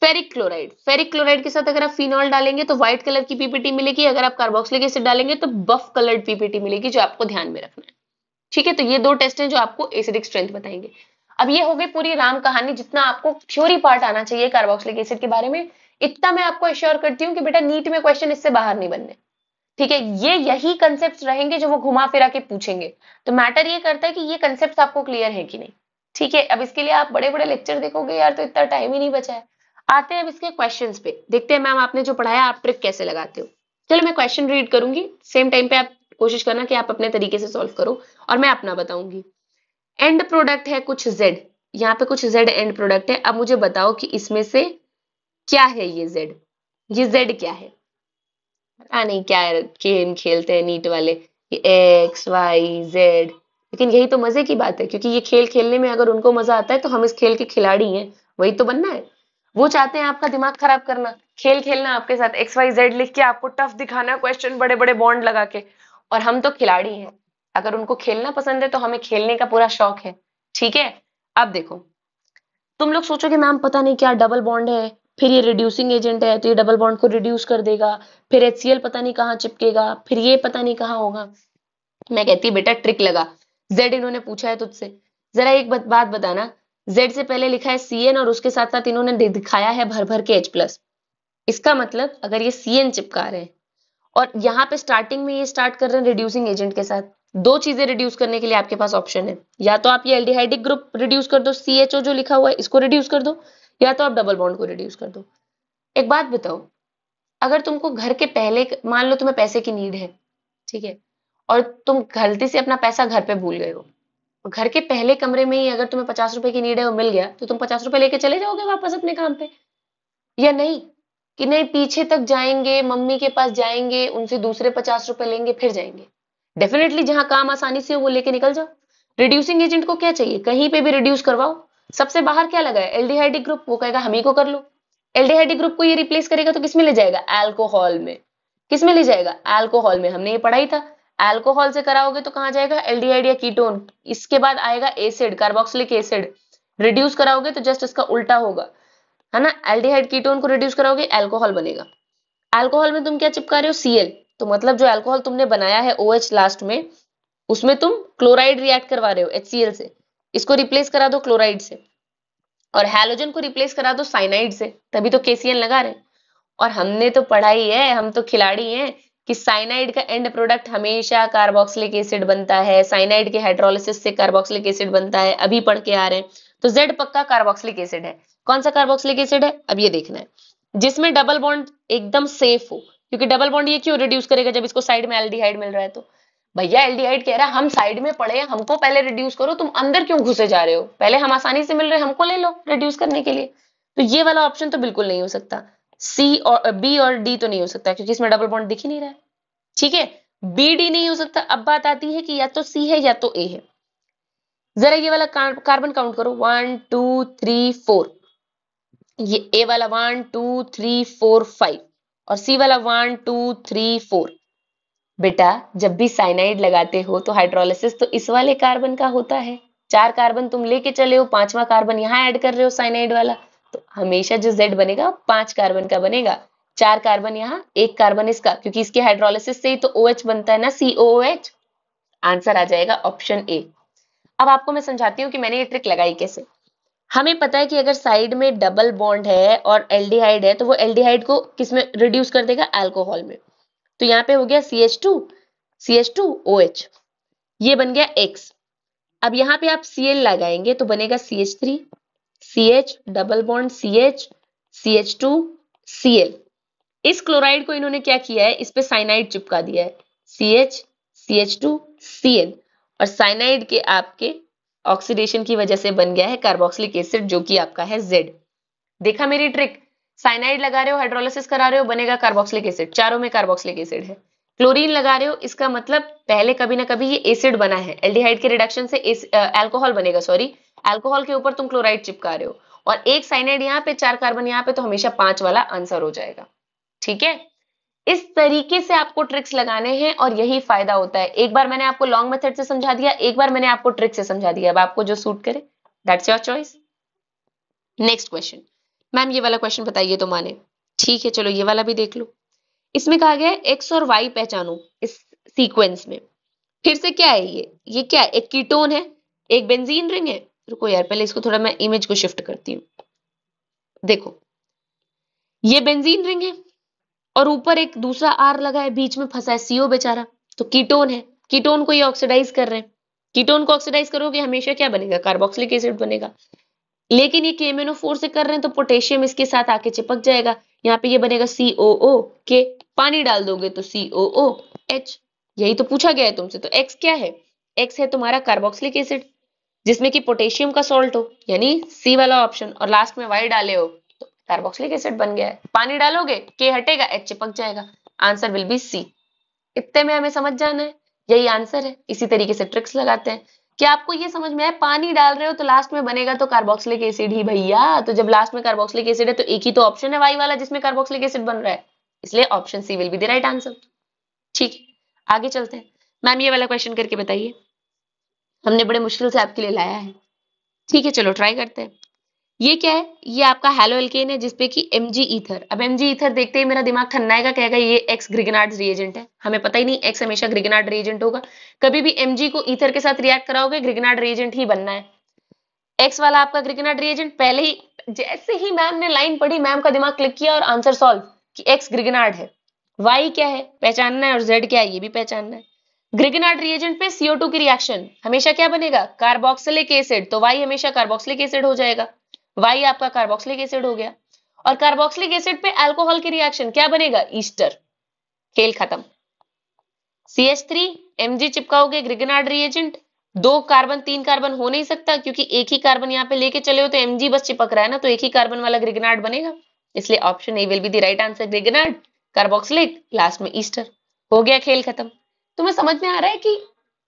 फेरिक क्लोराइड के साथ अगर आप फिनॉल डालेंगे तो व्हाइट कलर की पीपीटी मिलेगी, अगर आप कार्बोक्सिलिक एसिड डालेंगे तो बफ कलर्ड पीपीटी मिलेगी, जो आपको ध्यान में रखना है। ठीक है, तो ये दो टेस्ट हैं जो आपको एसिडिक स्ट्रेंथ बताएंगे। अब ये हो गई पूरी राम कहानी, जितना आपको थ्योरी पार्ट आना चाहिए कार्बोक्सिलिक एसिड के बारे में। इतना मैं आपको एश्योर करती हूँ कि बेटा नीट में क्वेश्चन इससे बाहर नहीं बनने। ठीक है, ये यही कंसेप्ट रहेंगे जो वो घुमा फिरा के पूछेंगे। तो मैटर ये करता है कि ये कंसेप्ट आपको क्लियर है कि नहीं। ठीक है, अब इसके लिए आप बड़े बड़े लेक्चर देखोगे यार तो इतना टाइम ही नहीं बचा है। आते हैं अब इसके क्वेश्चंस पे, देखते हैं मैम आपने जो पढ़ाया आप ट्रिक कैसे लगाते हो। चलो मैं क्वेश्चन रीड करूंगी, सेम टाइम पे आप कोशिश करना कि आप अपने तरीके से सॉल्व करो और मैं अपना बताऊंगी। एंड प्रोडक्ट है कुछ Z, यहाँ पे कुछ Z एंड प्रोडक्ट है। अब मुझे बताओ कि इसमें से क्या है ये Z क्या है? नहीं, क्या गेम खेलते हैं नीट वाले, ये XYZ। लेकिन यही तो मजे की बात है, क्योंकि ये खेल खेलने में अगर उनको मजा आता है तो हम इस खेल के खिलाड़ी हैं, वही तो बनना है। वो चाहते हैं आपका दिमाग खराब करना, खेल खेलना आपके साथ, XYZ लिख के आपको टफ दिखाना क्वेश्चन बड़े बड़े बॉन्ड लगा के। और हम तो खिलाड़ी हैं, अगर उनको खेलना पसंद है तो हमें खेलने का पूरा शौक है। ठीक है, अब देखो, तुम लोग सोचोगे मैम पता नहीं क्या डबल बॉन्ड है, फिर ये रिड्यूसिंग एजेंट है तो ये डबल बॉन्ड को रिड्यूस कर देगा, फिर HCl पता नहीं कहाँ चिपकेगा, फिर ये पता नहीं कहाँ होगा। मैं कहती बेटा ट्रिक लगा, Z इन्होंने पूछा है तुझसे, जरा एक बात बताना, Z से पहले लिखा है CN और उसके साथ साथ इन्होंने दिखाया है भर भर के H+। इसका मतलब अगर ये CN चिपका रहे हैं और यहाँ पे स्टार्टिंग में ये स्टार्ट कर रहे हैं रिड्यूसिंग एजेंट के साथ, दो चीजें रिड्यूस करने के लिए आपके पास ऑप्शन है। या तो आप ये एल्डिहाइडिक ग्रुप रिड्यूस कर दो, CHO जो लिखा हुआ है इसको रिड्यूस कर दो, या तो आप डबल बॉन्ड को रिड्यूस कर दो। एक बात बताओ, अगर तुमको घर के पहले, मान लो तुम्हें पैसे की नीड है, ठीक है, और तुम गलती से अपना पैसा घर पे भूल गए हो, घर के पहले कमरे में ही अगर तुम्हें 50 रुपए की नीड है वो मिल गया, तो तुम 50 रुपए लेके चले जाओगे वापस अपने काम पे, या नहीं? कि नहीं, पीछे तक जाएंगे, मम्मी के पास जाएंगे, उनसे दूसरे 50 रुपए लेंगे फिर जाएंगे। डेफिनेटली जहां काम आसानी से हो वो लेके निकल जाओ। रिड्यूसिंग एजेंट को क्या चाहिए? कहीं पे भी रिड्यूस करवाओ। सबसे बाहर क्या लगा है? Aldehydic group. वो कहेगा हम ही को कर लो। एल्डिहाइडिक ग्रुप को ये रिप्लेस करेगा तो किसमें ले जाएगा? अल्कोहल में। किसमें ले जाएगा? अल्कोहल में। हमने ये पढ़ा ही था, अल्कोहल से कराओगे तो कहां जाएगा? एल्डिहाइड या कीटोन। इसके बाद आएगा एसिड, कार्बोक्सिलिक एसिड। रिड्यूस कराओगे तो जस्ट इसका उल्टा होगा, है ना। एल्डिहाइड कीटोन को रिड्यूस कराओगे अल्कोहल बनेगा। अल्कोहल में तुम क्या चिपका रहे हो? Cl। तो मतलब जो अल्कोहल तुमने बनाया है OH लास्ट में, उसमें तुम क्लोराइड रिएक्ट करवा रहे हो HCl से, इसको रिप्लेस करा दो क्लोराइड से, और हैलोजन को रिप्लेस करा दो साइनाइड से, तभी तो KCl लगा रहे हैं। और हमने तो पढ़ाई है, हम तो खिलाड़ी हैं, कि साइनाइड का एंड प्रोडक्ट हमेशा कार्बोक्सिलिक एसिड बनता है, साइनाइड के हाइड्रोलिसिस से कार्बोक्सिलिक एसिड बनता है, अभी पढ़ के आ रहे हैं। तो Z पक्का कार्बोक्सिलिक एसिड है। कौन सा कार्बोक्सिलिक एसिड है? अब ये देखना है, जिसमें डबल बॉन्ड एकदम सेफ हो, क्योंकि डबल बॉन्ड ये क्यों रिड्यूस करेगा जब इसको साइड में एल्डिहाइड मिल रहा है। तो भैया एल्डिहाइड कह रहा है हम साइड में पड़े हैं, हमको पहले रिड्यूस करो, तुम अंदर क्यों घुसे जा रहे हो? पहले हम आसानी से मिल रहे हैं, हमको ले लो रिड्यूस करने के लिए। तो ये वाला ऑप्शन तो बिल्कुल नहीं हो सकता। C और B और D तो नहीं हो सकता, क्योंकि इसमें डबल बॉन्ड दिख ही नहीं रहा है। ठीक है, B D नहीं हो सकता। अब बात आती है कि या तो C है या तो A है। जरा ये वाला कार्बन काउंट करो, 1 2 3 4। ये ए वाला 1 2 3 4 5 और सी वाला 1 2 3 4। बेटा जब भी साइनाइड लगाते हो तो हाइड्रोलिसिस तो इस वाले कार्बन का होता है। 4 कार्बन तुम लेके चले हो, 5वां कार्बन यहाँ ऐड कर रहे हो साइनाइड वाला, तो हमेशा जो Z बनेगा 5 कार्बन का बनेगा। 4 कार्बन यहाँ, 1 कार्बन इसका, क्योंकि इसके हाइड्रोलिसिस से ही तो OH बनता है ना, COOH। आंसर आ जाएगा ऑप्शन ए। अब आपको मैं समझाती हूँ कि मैंने ये ट्रिक लगाई कैसे। हमें पता है कि अगर साइड में डबल बॉन्ड है और एल्डिहाइड है तो वो एल्डिहाइड को किसमें रिड्यूस कर देगा, अल्कोहल में। तो यहाँ पे हो गया CH2OH, ये बन गया X। अब यहाँ पे आप Cl लगाएंगे तो बनेगा CH3, CH double bond CH, CH2 Cl। इस क्लोराइड को इन्होंने क्या किया है, इस पे साइनाइड चिपका दिया है, CH CH2 Cl, और साइनाइड के आपके ऑक्सीडेशन की वजह से बन गया है कार्बोक्सिलिक एसिड, जो कि आपका है Z। देखा मेरी ट्रिक, साइनाइड लगा रहे हो, हाइड्रोलिसिस करा रहे हो, बनेगा कार्बोक्सिलिक एसिड, चारों में कार्बोक्सिलिक एसिड है। क्लोरीन लगा रहे हो, इसका मतलब पहले कभी ना कभी ये एसिड बना है, एल्डिहाइड के रिडक्शन से अल्कोहल बनेगा, सॉरी, अल्कोहल के ऊपर तुम क्लोराइड चिपका रहे हो, और एक साइनाइड यहाँ पे, 4 कार्बन यहाँ पे, तो हमेशा 5 वाला आंसर हो जाएगा। ठीक है, इस तरीके से आपको ट्रिक्स लगाने हैं और यही फायदा होता है। एक बार मैंने आपको लॉन्ग मेथड से समझा दिया, एक बार मैंने आपको ट्रिक से समझा दिया, अब आपको जो सूट करे that's your choice. Next question, ma'am ये वाला क्वेश्चन बताइए तो माने। ठीक है चलो ये वाला भी देख लो। इसमें कहा गया है एक्स और वाई पहचानो इस सीक्वेंस में। फिर से क्या है ये क्या है, एक कीटोन है, एक बेंजीन रिंग है। रुको यार, पहले इसको थोड़ा मैं इमेज को शिफ्ट करती हूँ। देखो ये बेंजीन रिंग है और ऊपर एक दूसरा आर लगा है, बीच में फंसा है CO बेचारा, तो कीटोन है। कीटोन को ये ऑक्सीडाइज कर रहे हैं, कीटोन को ऑक्सीडाइज करोगे हमेशा क्या बनेगा, कार्बोक्सिलिक एसिड बनेगा। लेकिन ये KMnO4 से कर रहे हैं तो पोटेशियम इसके साथ आके चिपक जाएगा, यहाँ पे ये बनेगा COO के, पानी डाल दोगे तो COOH। यही तो पूछा गया है तुमसे। तो X क्या है, X है तुम्हारा कार्बोक्सिलिक एसिड जिसमें कि पोटेशियम का सॉल्ट हो, यानी C वाला ऑप्शन, और लास्ट में Y डाले हो तो कार्बोक्सिलिक एसिड बन गया है। पानी डालोगे K हटेगा, H चिपक जाएगा, आंसर विल बी C। इतने में हमें समझ जाना है, यही आंसर है। इसी तरीके से ट्रिक्स लगाते हैं। क्या आपको ये समझ में आया, पानी डाल रहे हो तो लास्ट में बनेगा तो कार्बोक्सिलिक एसिड ही भैया, तो जब लास्ट में कार्बोक्सिलिक एसिड है तो एक ही तो ऑप्शन है वाई वाला जिसमें कार्बोक्सिलिक एसिड बन रहा है, इसलिए option C will be the right answer. ठीक है आगे चलते हैं। मैम ये वाला क्वेश्चन करके बताइए, हमने बड़े मुश्किल से आपके लिए लाया है। ठीक है चलो ट्राई करते हैं। ये क्या है, ये आपका हैलो एल्केन है जिसपे कि Mg ईथर। अब Mg ईथर देखते ही मेरा दिमाग ठन्नाएगा, कहेगा ये एक्स ग्रिगनार्ड रिएजेंट है। हमें पता ही नहीं एक्स हमेशा ग्रिगनार्ड रिएजेंट होगा, कभी भी Mg को ईथर के साथ रिएक्ट कराओगे ग्रिगनार्ड रिएजेंट ही बनना है। एक्स वाला आपका ग्रिगनार्ड रिएजेंट, पहले ही जैसे ही मैम ने लाइन पढ़ी मैम का दिमाग क्लिक किया और आंसर सॉल्व कि एक्स ग्रिगनार्ड है। वाई क्या है पहचानना है, और जेड क्या है ये भी पहचानना है। ग्रिगनार्ड रिएजेंट पे CO2 की रिएक्शन हमेशा क्या बनेगा, कार्बोक्सिलिक एसिड, तो वाई हमेशा कार्बोक्सिलिक एसिड हो जाएगा, वाई आपका कार्बोक्सिलिक एसिड हो गया। और कार्बोक्सिलिक एसिड पे अल्कोहल की रिएक्शन क्या बनेगा, ईस्टर। खेल खत्म। CH3 Mg चिपकाओगे ग्रिगनार्ड रिएजेंट, 2 कार्बन 3 कार्बन हो नहीं सकता क्योंकि एक ही कार्बन यहाँ पे लेके चले हो तो Mg बस चिपक रहा है ना, तो एक ही कार्बन वाला ग्रिगनार्ड बनेगा, इसलिए option A will be the right answer, Grignard carboxylic last में ईस्टर। हो गया खेल खत्म। तुम्हें समझ में आ रहा है कि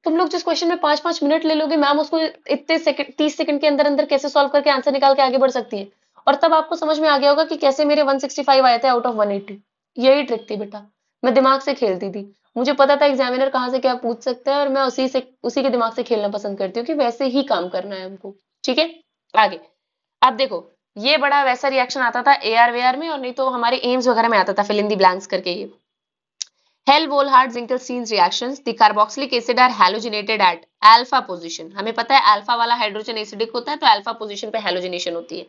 तुम लोग जिस क्वेश्चन में 5-5 मिनट ले लोगे, मैम उसको इतने सेकंड 30 सेकंड के अंदर अंदर कैसे सॉल्व करके आंसर निकाल के आगे बढ़ सकती है। और तब आपको समझ में आ गया होगा कि कैसे मेरे 165 आए थे आउट ऑफ 180। यही ट्रिक थी बेटा, मैं दिमाग से खेलती थी, मुझे पता था एग्जामिनर कहाँ से क्या पूछ सकता है और मैं उसी के दिमाग से खेलना पसंद करती हूँ कि वैसे ही काम करना है हमको। ठीक है आगे। अब देखो ये बड़ा वैसा रिएक्शन आता था AR में, और नहीं तो हमारे एम्स वगैरह में आता था, फिल इन द ब्लैंक्स करके। ये Hell-Volhard-Zinkelstein's reactions, the carboxylic acid are halogenated at alpha position। हमें पता है अल्फा वाला हाइड्रोजन एसिडिक होता है तो अल्फा पोजीशन पे हैलोजिनेशन होती है।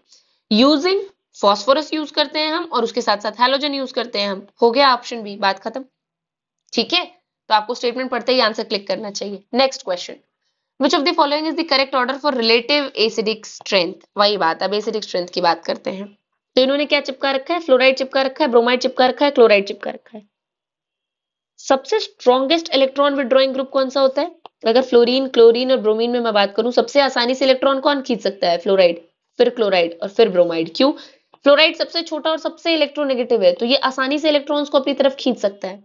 यूजिंग फॉस्फोरस यूज करते हैं हम और उसके साथ साथ हैलोजन यूज करते हैं हम। हो गया ऑप्शन बी, बात खत्म। ठीक है तो आपको स्टेटमेंट पढ़ते ही आंसर क्लिक करना चाहिए। Next question, which of the following is the correct order for relative acidic strength. वही बात, अब एसिडिक स्ट्रेंथ की बात करते हैं। तो इन्होंने क्या चिपका रखा है, फ्लोराइड चिपका रखा है, ब्रोमाइड चिपका रखा है, क्लोराइड चिपका रखा है। सबसे स्ट्रॉन्गेस्ट इलेक्ट्रॉन विड्रॉइंग ग्रुप कौन सा होता है, अगर फ्लोरीन क्लोरीन और ब्रोमीन में मैं बात करूं, सबसे आसानी से इलेक्ट्रॉन कौन खींच सकता है, फ्लोराइड, फिर क्लोराइड और फिर ब्रोमाइड। क्यों, फ्लोराइड सबसे छोटा और सबसे इलेक्ट्रोनेगेटिव है तो ये आसानी से इलेक्ट्रॉन्स को अपनी तरफ खींच सकता है।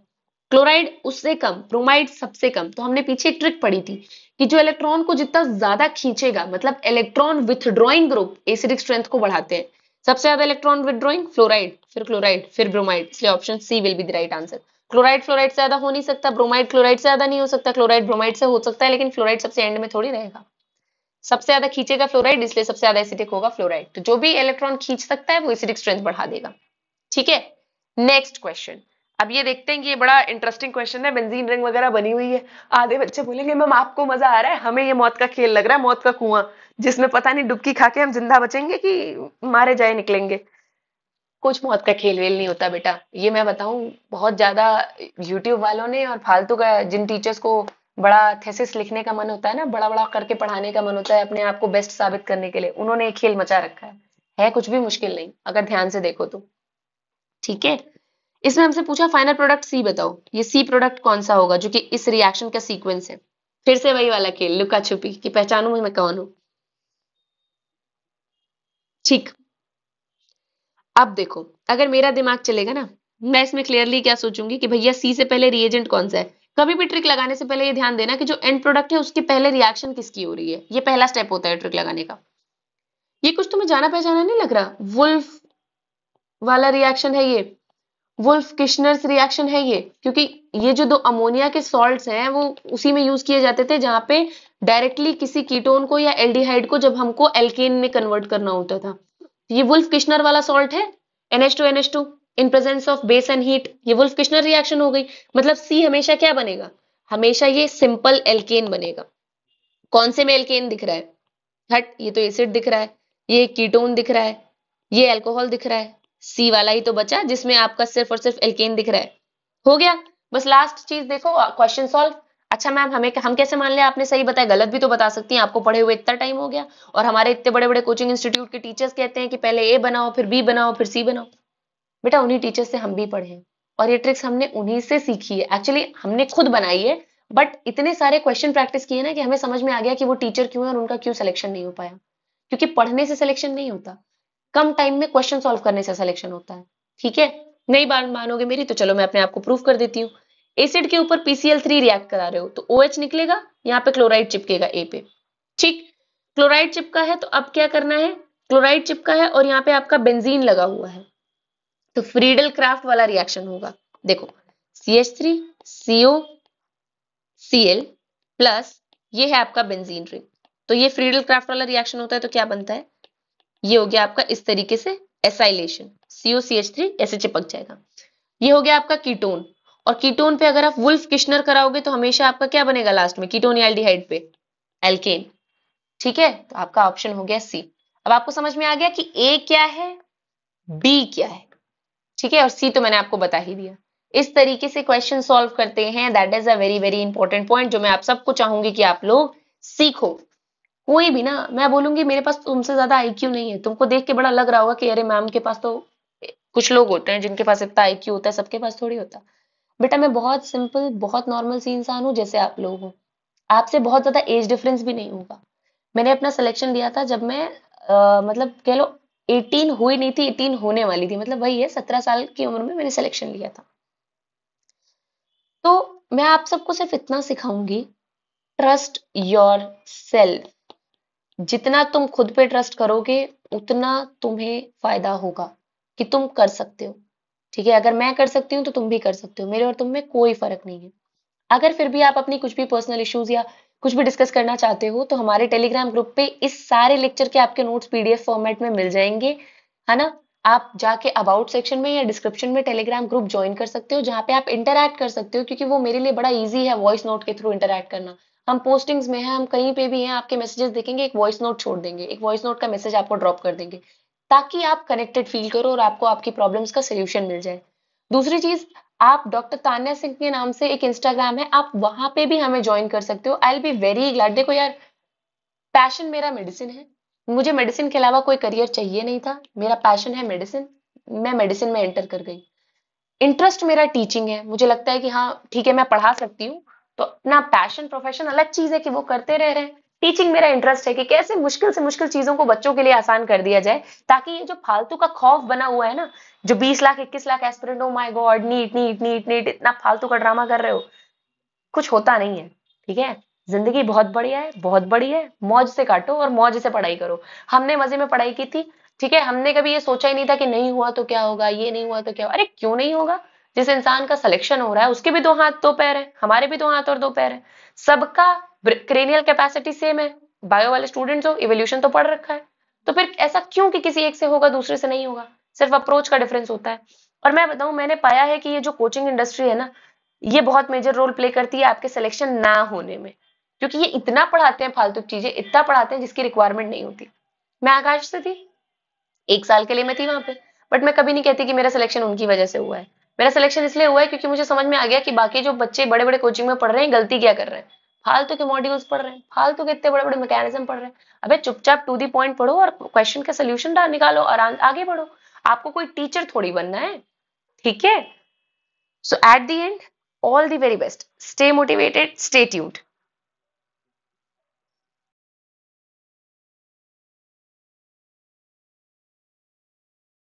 क्लोराइड उससे कम, ब्रोमाइड सबसे कम। तो हमने पीछे एक ट्रिक पढ़ी थी कि जो इलेक्ट्रॉन को जितना ज्यादा खींचेगा, मतलब electron withdrawing group acidic strength को बढ़ाते हैं। सबसे ज्यादा इलेक्ट्रॉन विदड्रॉइंग फ्लोराइड, फिर क्लोराइड, फिर ब्रोमाइड, इसलिए option C will be the right answer. Chloride fluoride से ज्यादा हो नहीं सकता, ब्रोमाइड क्लोराइड से ज्यादा नहीं हो सकता, क्लोराइड ब्रोमाइड से हो सकता है, लेकिन फ्लोराइड सबसे एंड में थोड़ी रहेगा। सबसे ज्यादा खींचेगा फ्लोराइड, इसलिए सबसे ज्यादा एसिडिक होगा फ्लोराइड। तो जो भी इलेक्ट्रॉन खींच सकता है वो एसिडिक स्ट्रेंथ बढ़ा देगा। ठीक है, नेक्स्ट क्वेश्चन। अब ये देखते हैं कि ये बड़ा इंटरेस्टिंग क्वेश्चन है, बेंजीन रिंग वगैरह बनी हुई है। आधे बच्चे बोलेंगे मैम आपको मजा आ रहा है, हमें ये मौत का खेल लग रहा है, मौत का कुआं, जिसमें पता नहीं डुबकी खा के हम जिंदा बचेंगे कि मारे जाए निकलेंगे। कुछ मौत का खेल वेल नहीं होता बेटा, ये मैं बताऊं, बहुत ज्यादा यूट्यूब वालों ने और फालतू का, जिन टीचर्स को बड़ा थेसिस लिखने का मन होता है ना, बड़ा बड़ा करके पढ़ाने का मन होता है अपने आप को बेस्ट साबित करने के लिए, उन्होंने एक खेल मचा रखा है कुछ भी मुश्किल नहीं अगर ध्यान से देखो तो। ठीक है, इसमें हमसे पूछा फाइनल प्रोडक्ट सी बताओ, ये सी प्रोडक्ट कौन सा होगा जो कि इस रिएक्शन का सीक्वेंस है। फिर से वही वाला खेल, लुका छुपी कि पहचानू मैं कौन हूं। ठीक, अब देखो, अगर मेरा दिमाग चलेगा ना, मैं इसमें क्लियरली क्या सोचूंगी कि भैया सी से पहले रिएजेंट कौन सा है। कभी भी ट्रिक लगाने से पहले ये ध्यान देना कि जो एंड प्रोडक्ट है उसके पहले रिएक्शन किसकी हो रही है, ये पहला स्टेप होता है ट्रिक लगाने का। ये कुछ तुम्हें जाना पहचाना नहीं लग रहा, वुल्फ वाला रिएक्शन है ये, वुल्फ किशनर्स रिएक्शन है ये, क्योंकि ये जो दो अमोनिया के सॉल्ट्स हैं वो उसी में यूज किए जाते थे जहां पे डायरेक्टली किसी कीटोन को या एल्डिहाइड को जब हमको एल्केन में कन्वर्ट करना होता था। ये वुल्फ किशनर वाला सॉल्ट है, NH2NH2 in presence of base and heat, ये वुल्फ किशनर रिएक्शन हो गई। मतलब सी हमेशा क्या बनेगा, हमेशा ये सिंपल एल्केन बनेगा। कौन से में एल्केन दिख रहा है, हट ये तो एसिड दिख रहा है, ये कीटोन दिख रहा है, ये अल्कोहल दिख रहा है, सी वाला ही तो बचा जिसमें आपका सिर्फ और सिर्फ एल्केन दिख रहा है। हो गया, बस लास्ट चीज देखो, क्वेश्चन सॉल्व। अच्छा मैम हमें हम कैसे मान लिया, आपने सही बताया, गलत भी तो बता सकती हैं, आपको पढ़े हुए इतना टाइम हो गया और हमारे इतने बड़े बड़े कोचिंग इंस्टीट्यूट के टीचर्स कहते हैं कि पहले ए बनाओ फिर बी बनाओ फिर सी बनाओ। बेटा उन्हीं टीचर से हम भी पढ़े हैं और ये ट्रिक्स हमने उन्हीं से सीखी है, एक्चुअली हमने खुद बनाई है, बट इतने सारे क्वेश्चन प्रैक्टिस किए ना कि हमें समझ में आ गया कि वो टीचर क्यों है और उनका क्यों सिलेक्शन नहीं हो पाया। क्योंकि पढ़ने से सिलेक्शन नहीं होता, कम टाइम में क्वेश्चन सॉल्व करने से सिलेक्शन होता है। ठीक है, नहीं बात मानोगे मेरी तो चलो मैं अपने आप को प्रूव कर देती हूँ। एसिड के ऊपर PCl3 रिएक्ट करा रहे हो तो OH निकलेगा, यहाँ पे क्लोराइड चिपकेगा ए पे। ठीक, क्लोराइड चिपका है तो अब क्या करना है, क्लोराइड चिपका है और यहाँ पे आपका बेंजीन लगा हुआ है, तो फ्रीडल क्राफ्ट वाला रिएक्शन होगा। देखो CH3COCl प्लस ये है आपका बेंजीन रिंग, तो ये फ्रीडल क्राफ्ट वाला रिएक्शन होता है तो क्या बनता है, ये हो गया आपका इस तरीके से एसाइलेशन, COCH3 ऐसे चिपक जाएगा। ये हो गया आपका कीटोन, और कीटोन पे अगर आप वुल्फ किशनर कराओगे तो हमेशा आपका क्या बनेगा लास्ट में, कीटोन या एल्डिहाइड पे एल्केन। ठीक है, तो आपका ऑप्शन हो गया सी। अब आपको समझ में आ गया कि ए क्या है, बी क्या है। ठीक है, और सी तो मैंने आपको बता ही दिया। इस तरीके से क्वेश्चन सॉल्व करते हैं, that is a very very important point जो मैं आप सबको चाहूंगी कि आप लोग सीखो। कोई भी ना, मैं बोलूंगी मेरे पास तुमसे ज्यादा आईक्यू नहीं है, तुमको देख के बड़ा लग रहा होगा कि अरे मैम के पास तो, कुछ लोग होते हैं जिनके पास इतना आईक्यू होता है, सबके पास थोड़ी होता। बेटा मैं बहुत सिंपल बहुत नॉर्मल सी इंसान हूँ जैसे आप लोग हो, आपसे बहुत ज्यादा एज डिफरेंस भी नहीं होगा। मैंने अपना सिलेक्शन लिया था जब मैं मतलब कह लो 18 हुई नहीं थी, 18 होने वाली थी, मतलब वही है 17 साल की उम्र में मैंने सिलेक्शन लिया था। तो मैं आप सबको सिर्फ इतना सिखाऊंगी, ट्रस्ट योर सेल्फ। जितना तुम खुद पे ट्रस्ट करोगे उतना तुम्हें फायदा होगा कि तुम कर सकते हो। ठीक है, अगर मैं कर सकती हूँ तो तुम भी कर सकते हो, मेरे और तुम में कोई फर्क नहीं है। अगर फिर भी आप अपनी कुछ भी पर्सनल इश्यूज या कुछ भी डिस्कस करना चाहते हो तो हमारे टेलीग्राम ग्रुप पे इस सारे लेक्चर के आपके नोट्स PDF फॉर्मेट में मिल जाएंगे, है ना। आप जाके अबाउट सेक्शन में या डिस्क्रिप्शन में टेलीग्राम ग्रुप ज्वाइन कर सकते हो जहां पे आप इंटरैक्ट कर सकते हो, क्योंकि वो मेरे लिए बड़ा ईजी है वॉइस नोट के थ्रू इंटरैक्ट करना। हम पोस्टिंग्स में हैं, हम कहीं पे भी हैं, आपके मैसेजेस देखेंगे, एक वॉइस नोट छोड़ देंगे, एक वॉइस नोट का मैसेज आपको ड्रॉप कर देंगे, ताकि आप कनेक्टेड फील करो और आपको आपकी प्रॉब्लम्स का सोल्यूशन मिल जाए। दूसरी चीज, आप डॉक्टर तान्या सिंह के नाम से एक इंस्टाग्राम है, आप वहां पे भी हमें ज्वाइन कर सकते हो। I will be very glad. देखो यार, पैशन मेरा मेडिसिन है, मुझे मेडिसिन के अलावा कोई करियर चाहिए नहीं था, मेरा पैशन है मेडिसिन, मैं मेडिसिन में एंटर कर गई। इंटरेस्ट मेरा टीचिंग है, मुझे लगता है कि हाँ ठीक है मैं पढ़ा सकती हूँ, तो अपना पैशन प्रोफेशन अलग चीज है कि वो करते रह रहे हैं। टीचिंग मेरा इंटरेस्ट है कि कैसे मुश्किल से मुश्किल चीजों को बच्चों के लिए आसान कर दिया जाए, ताकि ये जो फालतू का खौफ बना हुआ है ना, जो 20 lakh 21 lakh aspirant, oh my god NEET NEET NEET NEET, इतना फालतू का ड्रामा कर रहे हो, कुछ होता नहीं है। ठीक है, जिंदगी बहुत बढ़िया है, बहुत बड़ी है, मौज से काटो और मौज से पढ़ाई करो। हमने मजे में पढ़ाई की थी, ठीक है, हमने कभी ये सोचा ही नहीं था कि नहीं हुआ तो क्या होगा, ये नहीं हुआ तो क्या होगा। अरे क्यों नहीं होगा? जिस इंसान का सिलेक्शन हो रहा है उसके भी 2 हाथ 2 पैर है, हमारे भी 2 हाथ और 2 पैर है, सबका क्रेनियल कैपेसिटी सेम है। बायो वाले स्टूडेंट्स हो, इवोल्यूशन तो पढ़ रखा है, तो फिर ऐसा क्यों कि किसी एक से होगा दूसरे से नहीं होगा? सिर्फ अप्रोच का डिफरेंस होता है। और मैं बताऊं, मैंने पाया है कि ये जो कोचिंग इंडस्ट्री है ना, ये बहुत मेजर रोल प्ले करती है आपके सिलेक्शन ना होने में, क्योंकि ये इतना पढ़ाते हैं फालतू चीजें, इतना पढ़ाते हैं जिसकी रिक्वायरमेंट नहीं होती। मैं आकाश से थी, 1 साल के लिए मैं थी वहां पे, बट मैं कभी नहीं कहती कि मेरा सिलेक्शन उनकी वजह से हुआ है। मेरा सिलेक्शन इसलिए हुआ है क्योंकि मुझे समझ में आ गया कि बाकी जो बच्चे बड़े बड़े कोचिंग में पढ़ रहे हैं गलती क्या कर रहे हैं, फालतू के मॉड्यूल्स पढ़ रहे हैं, फालतू के इतने बड़े बड़े मैकेनिज्म पढ़ रहे हैं। अबे चुपचाप टू दी पॉइंट पढ़ो और क्वेश्चन का सोल्यूशन निकालो और आगे बढ़ो। आपको कोई टीचर थोड़ी बनना है, ठीक है? So at the end, all the very best, stay motivated, stay tuned.